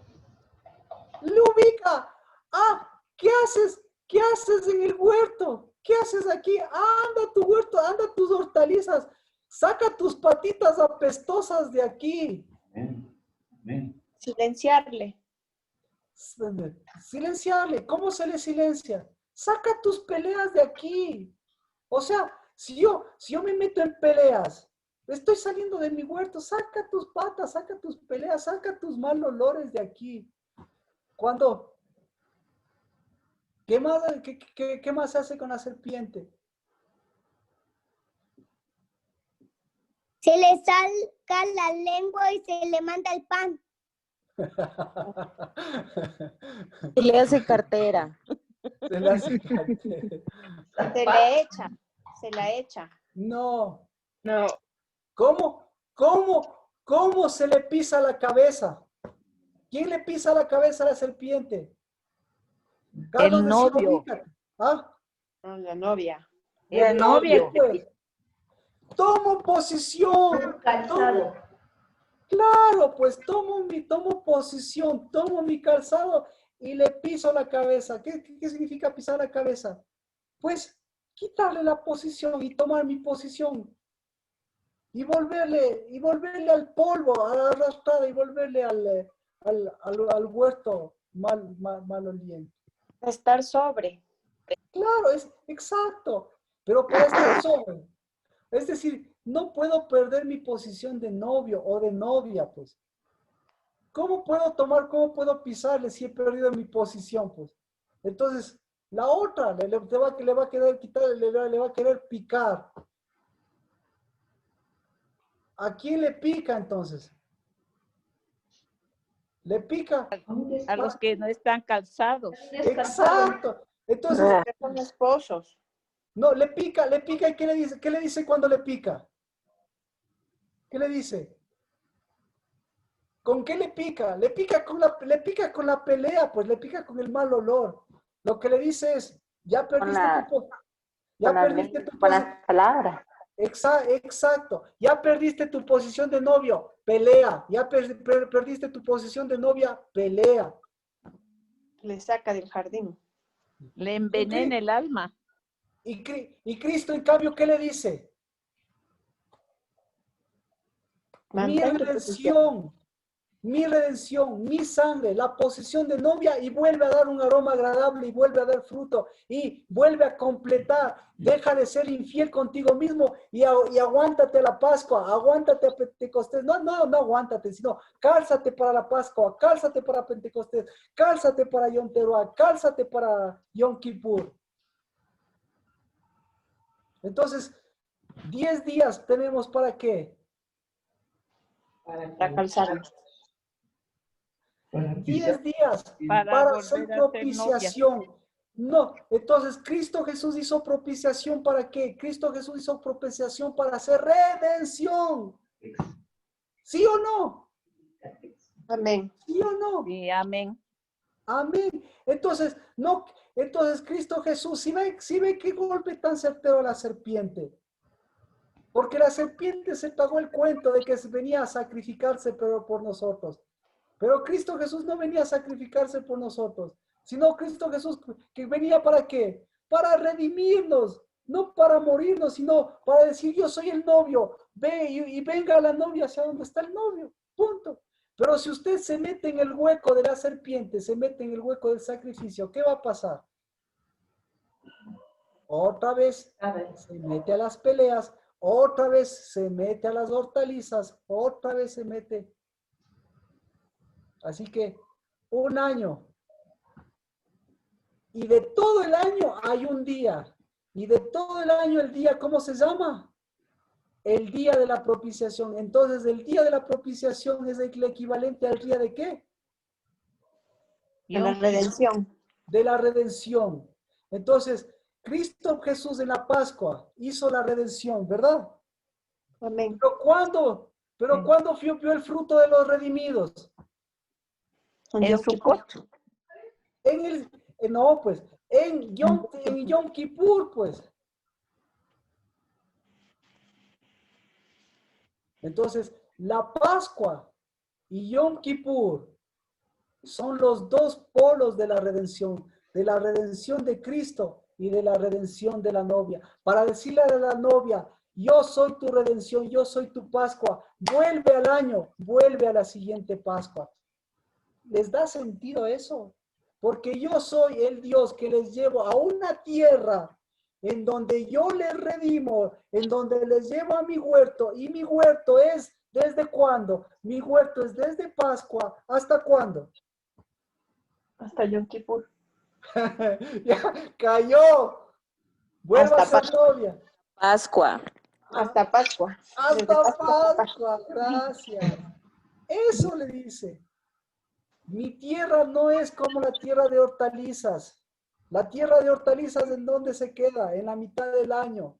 ¡Le ubica! Ah, ¿qué haces? ¿Qué haces en el huerto? ¿Qué haces aquí? Anda tu huerto, anda tus hortalizas. Saca tus patitas apestosas de aquí. Amén. Amén. Silenciarle. Silenciarle. ¿Cómo se le silencia? Saca tus peleas de aquí. O sea, si yo me meto en peleas, estoy saliendo de mi huerto, saca tus patas, saca tus peleas, saca tus mal olores de aquí. ¿Qué más se hace con la serpiente? Se le saca la lengua y se le manda el pan. Se le hace cartera. Se le hace cartera. Se la echa. No. No. ¿Cómo se le pisa la cabeza? ¿Quién le pisa la cabeza a la serpiente? Carlos, El novio. ubícate. ¿Ah? No, la novia. El novio. Pues. Tomo posición. Calzado. Claro, pues tomo posición, tomo mi calzado y le piso la cabeza. ¿Qué significa pisar la cabeza? Pues quitarle la posición y tomar mi posición. Y volverle al polvo, a la arrastrada y volverle al huerto maloliente. Estar sobre. Claro, es exacto. Pero para estar sobre. Es decir, no puedo perder mi posición de novio o de novia, pues. ¿Cómo puedo pisarle si he perdido mi posición, pues? Entonces, la otra le va a querer quitar, le va a querer picar. ¿A quién le pica entonces? Le pica A los que no están calzados. Exacto. Entonces, Son esposos. no, le pica, ¿y qué le dice? ¿Qué le dice cuando le pica? ¿Qué le dice? ¿Con qué le pica? Le pica con la pelea, pues le pica con el mal olor. Lo que le dice es, Ya perdiste ya con la perdiste ley, tu con posición. las palabras. Exacto. Ya perdiste tu posición de novio, pelea. Ya perdiste tu posición de novia, pelea. Le saca del jardín. Le envenena el alma. Y Cristo, en cambio, ¿qué le dice? Mantén tu posición. Mi redención, mi sangre, la posesión de novia, y vuelve a dar un aroma agradable y vuelve a dar fruto y vuelve a completar. Deja de ser infiel contigo mismo y aguántate a la Pascua, aguántate a Pentecostés. No aguántate, sino cálzate para la Pascua, cálzate para Pentecostés, cálzate para Yom Teruah, cálzate para Yom Kippur. Entonces, 10 días tenemos ¿para qué? Para calzarnos. 10 días Para hacer volver a ser propiciación. No, entonces Cristo Jesús hizo propiciación ¿para qué? Cristo Jesús hizo propiciación para hacer redención. ¿Sí o no? Amén. ¿Sí o no? Sí, amén. Amén. Entonces Cristo Jesús, ¿sí ve qué golpe tan certero la serpiente? Porque la serpiente se pagó el cuento de que venía a sacrificarse pero por nosotros. Pero Cristo Jesús no venía a sacrificarse por nosotros, sino Cristo Jesús que venía ¿para qué? Para redimirnos, no para morirnos, sino para decir yo soy el novio, ve y venga la novia hacia donde está el novio, punto. Pero si usted se mete en el hueco de la serpiente, se mete en el hueco del sacrificio, ¿qué va a pasar? Otra vez se mete a las peleas, otra vez se mete a las hortalizas, otra vez se mete. Así que 1 año. Y de todo el año hay un día. Y de todo el año el día, ¿cómo se llama? El día de la propiciación. Entonces el día de la propiciación es el equivalente al día de ¿qué? De la redención. De la redención. Entonces, Cristo Jesús en la Pascua hizo la redención, ¿verdad? Amén. ¿Pero cuándo? ¿Cuándo vio el fruto de los redimidos? En Sukkot. No, pues, en Yom Kippur, pues. Entonces, la Pascua y Yom Kippur son los dos polos de la redención de Cristo y de la redención de la novia. Para decirle a la novia, yo soy tu redención, yo soy tu Pascua, vuelve al año, vuelve a la siguiente Pascua. ¿Les da sentido eso? Porque yo soy el Dios que les llevo a una tierra en donde yo les redimo, en donde les llevo a mi huerto, y mi huerto es ¿desde cuándo? Mi huerto es desde Pascua, ¿hasta cuándo? Hasta Yom Kippur. Ya cayó. Vuelva a ser novia. Pascua. Hasta Pascua. Hasta Pascua, gracias. Eso le dice. Mi tierra no es como la tierra de hortalizas. La tierra de hortalizas, ¿en dónde se queda? En la mitad del año.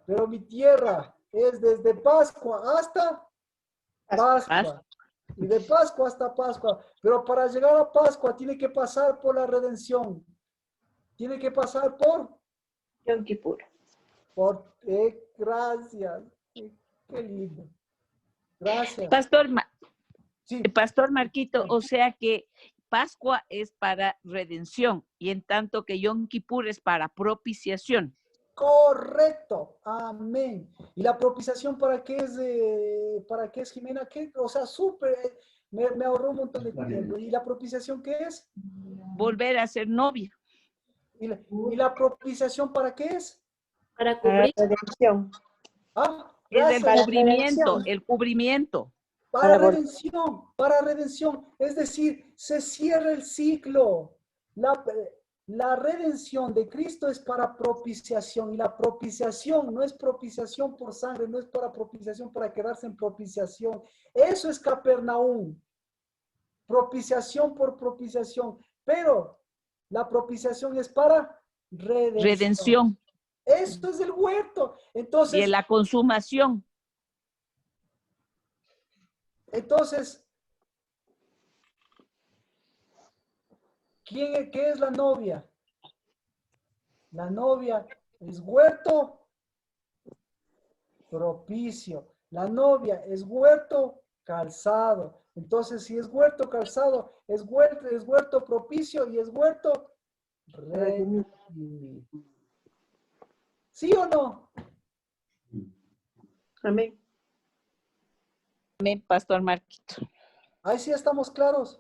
Pero mi tierra es desde Pascua hasta Pascua. Y de Pascua hasta Pascua. Pero para llegar a Pascua tiene que pasar por la redención. Tiene que pasar por Yom Kippur. Gracias. Qué lindo. Gracias. Pastor Marquito, o sea que Pascua es para redención y en tanto que Yom Kippur es para propiciación. Correcto. Amén. ¿Y la propiciación para qué es, Jimena? ¿Qué? O sea, súper. Me ahorró un montón de tiempo. ¿Y la propiciación qué es? Volver a ser novia. ¿Y la propiciación para qué es? Para cubrir. Redención. Es gracias. el cubrimiento. Para redención. Es decir, se cierra el ciclo. La redención de Cristo es para propiciación, y la propiciación no es propiciación por sangre, no es para propiciación para quedarse en propiciación. Eso es Capernaum. Propiciación por propiciación. Pero la propiciación es para redención. Esto es el huerto. Entonces, y en la consumación. Entonces, ¿qué es la novia? La novia es huerto propicio. La novia es huerto calzado. Entonces, si es huerto calzado, es huerto propicio y es huerto redimido. ¿Sí o no? Amén. Amén, Pastor Marquito. Ahí sí estamos claros.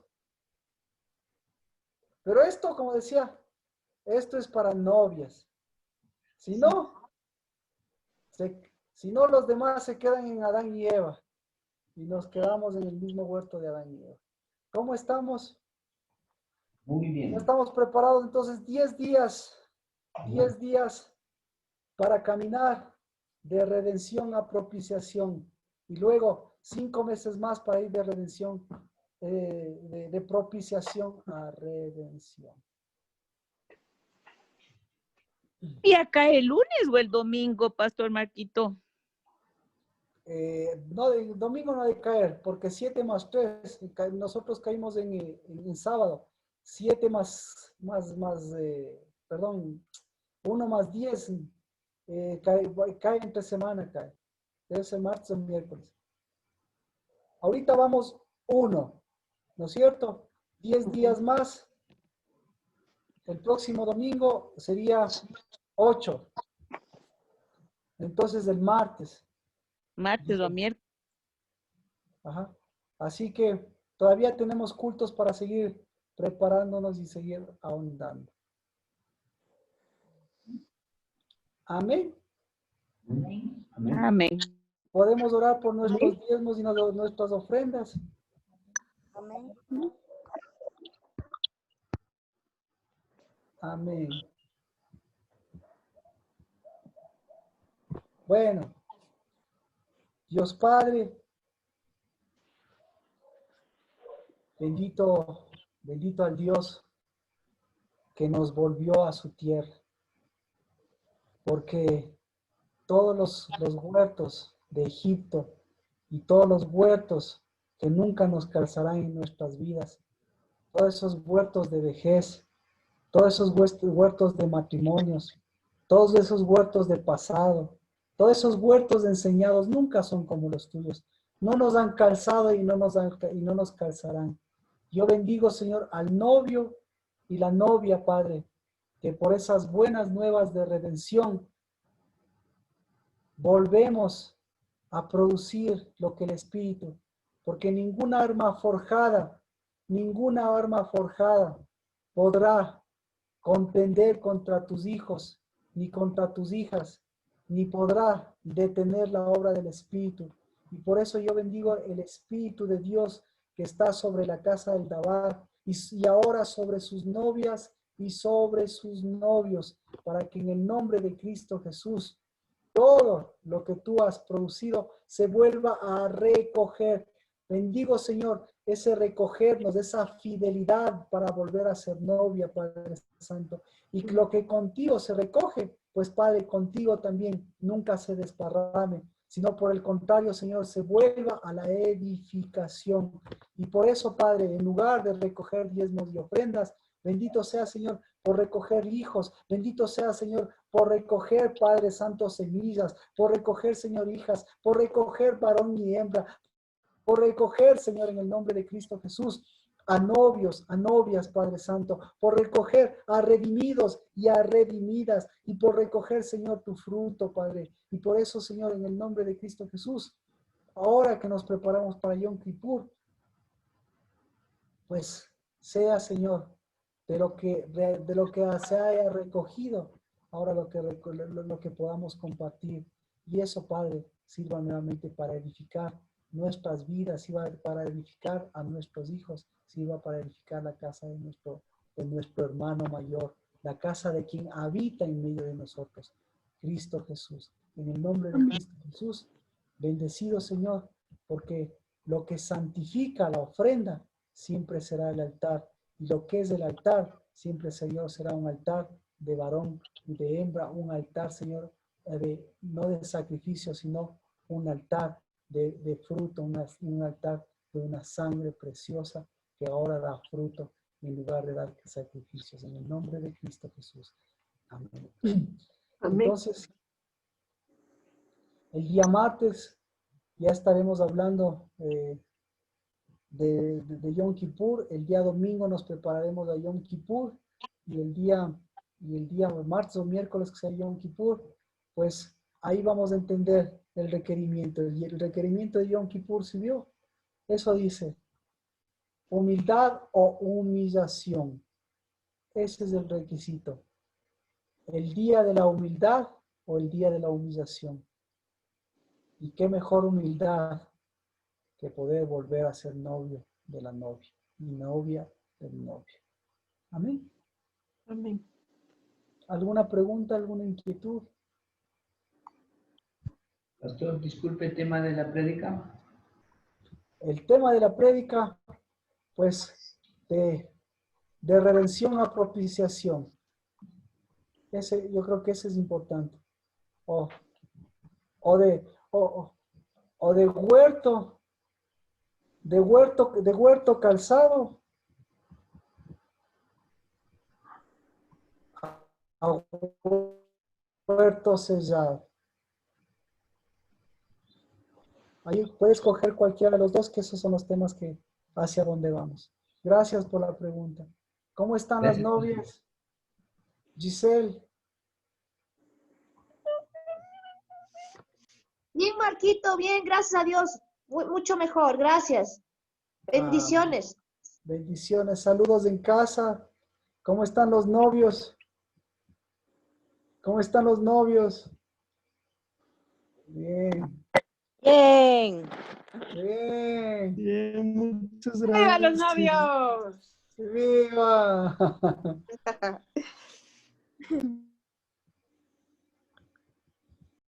Pero esto, como decía, esto es para novias. Si no, los demás se quedan en Adán y Eva. Y nos quedamos en el mismo huerto de Adán y Eva. ¿Cómo estamos? Muy bien. Ya estamos preparados entonces 10 días para caminar de redención a propiciación. Y luego 5 meses más para ir de redención, de propiciación a redención. ¿Y acá el lunes o el domingo, Pastor Marquito? No, el domingo no debe caer, porque 7 más 3, nosotros caímos en sábado. 7 perdón, 1 más 10, cae entre semana, cae. Debe ser martes o miércoles. Ahorita vamos 1, ¿no es cierto? 10 días más. El próximo domingo sería 8. Entonces el martes. Martes o miércoles. Ajá. Así que todavía tenemos cultos para seguir preparándonos y seguir ahondando. Amén. Amén. Amén. Podemos orar por nuestros diezmos y nuestras ofrendas. Amén. Amén. Bueno, Dios Padre, bendito al Dios que nos volvió a su tierra, porque todos los huertos de Egipto y todos los huertos que nunca nos calzarán en nuestras vidas, todos esos huertos de vejez, todos esos huertos de matrimonios, todos esos huertos de pasado, todos esos huertos enseñados nunca son como los tuyos. No nos han calzado y no nos calzarán. Yo bendigo, Señor, al novio y la novia, Padre, que por esas buenas nuevas de redención volvemos a producir lo que el Espíritu, porque ninguna arma forjada podrá contender contra tus hijos, ni contra tus hijas, ni podrá detener la obra del Espíritu. Y por eso yo bendigo el Espíritu de Dios que está sobre la casa del Dabar y ahora sobre sus novias y sobre sus novios, para que en el nombre de Cristo Jesús todo lo que tú has producido se vuelva a recoger. Bendigo, Señor, ese recogernos, esa fidelidad para volver a ser novia, Padre Santo. Y lo que contigo se recoge, pues Padre, contigo también nunca se desparrame, sino por el contrario, Señor, se vuelva a la edificación. Y por eso, Padre, en lugar de recoger diezmos y ofrendas, bendito sea, Señor, por recoger hijos. Bendito sea, Señor, por recoger, Padre Santo, semillas, por recoger, Señor, hijas, por recoger varón y hembra, por recoger, Señor, en el nombre de Cristo Jesús, a novios, a novias, Padre Santo, por recoger a redimidos y a redimidas, y por recoger, Señor, tu fruto, Padre. Y por eso, Señor, en el nombre de Cristo Jesús, ahora que nos preparamos para Yom Kippur, pues sea, Señor, de lo que se haya recogido, ahora lo que podamos compartir. Y eso, Padre, sirva nuevamente para edificar nuestras vidas, sirva para edificar a nuestros hijos, sirva para edificar la casa de nuestro hermano mayor, la casa de quien habita en medio de nosotros, Cristo Jesús. En el nombre de Cristo Jesús, bendecido, Señor, porque lo que santifica la ofrenda siempre será el altar. Y lo que es el altar, siempre, Señor, será un altar de varón y de hembra, un altar, Señor, no de sacrificio, sino un altar de fruto, un altar de una sangre preciosa que ahora da fruto en lugar de dar sacrificios. En el nombre de Cristo Jesús. Amén. Amén. Entonces, el día martes ya estaremos hablando de Yom Kippur. El día domingo nos prepararemos a Yom Kippur y el día martes o miércoles que sea Yom Kippur, pues ahí vamos a entender el requerimiento. Y el requerimiento de Yom Kippur, ¿se vio? Eso dice, humildad o humillación. Ese es el requisito. El día de la humildad o el día de la humillación. Y qué mejor humildad que poder volver a ser novio de la novia y novia del novio. Amén. Amén. ¿Alguna pregunta, alguna inquietud? Pastor, disculpe el tema de la prédica. El tema de la prédica, pues, de redención a propiciación. Yo creo que ese es importante. O de huerto calzado a huerto sellado. Ahí puedes coger cualquiera de los dos, que esos son los temas que hacia dónde vamos. Gracias por la pregunta. ¿Cómo están las novias? Giselle. Bien, Marquito, bien, gracias a Dios. Mucho mejor, gracias. Bendiciones. Bendiciones, saludos en casa. ¿Cómo están los novios? ¿Cómo están los novios? Bien. Bien. Bien. Bien, muchas ¡Viva los gracias. novios! ¡Viva!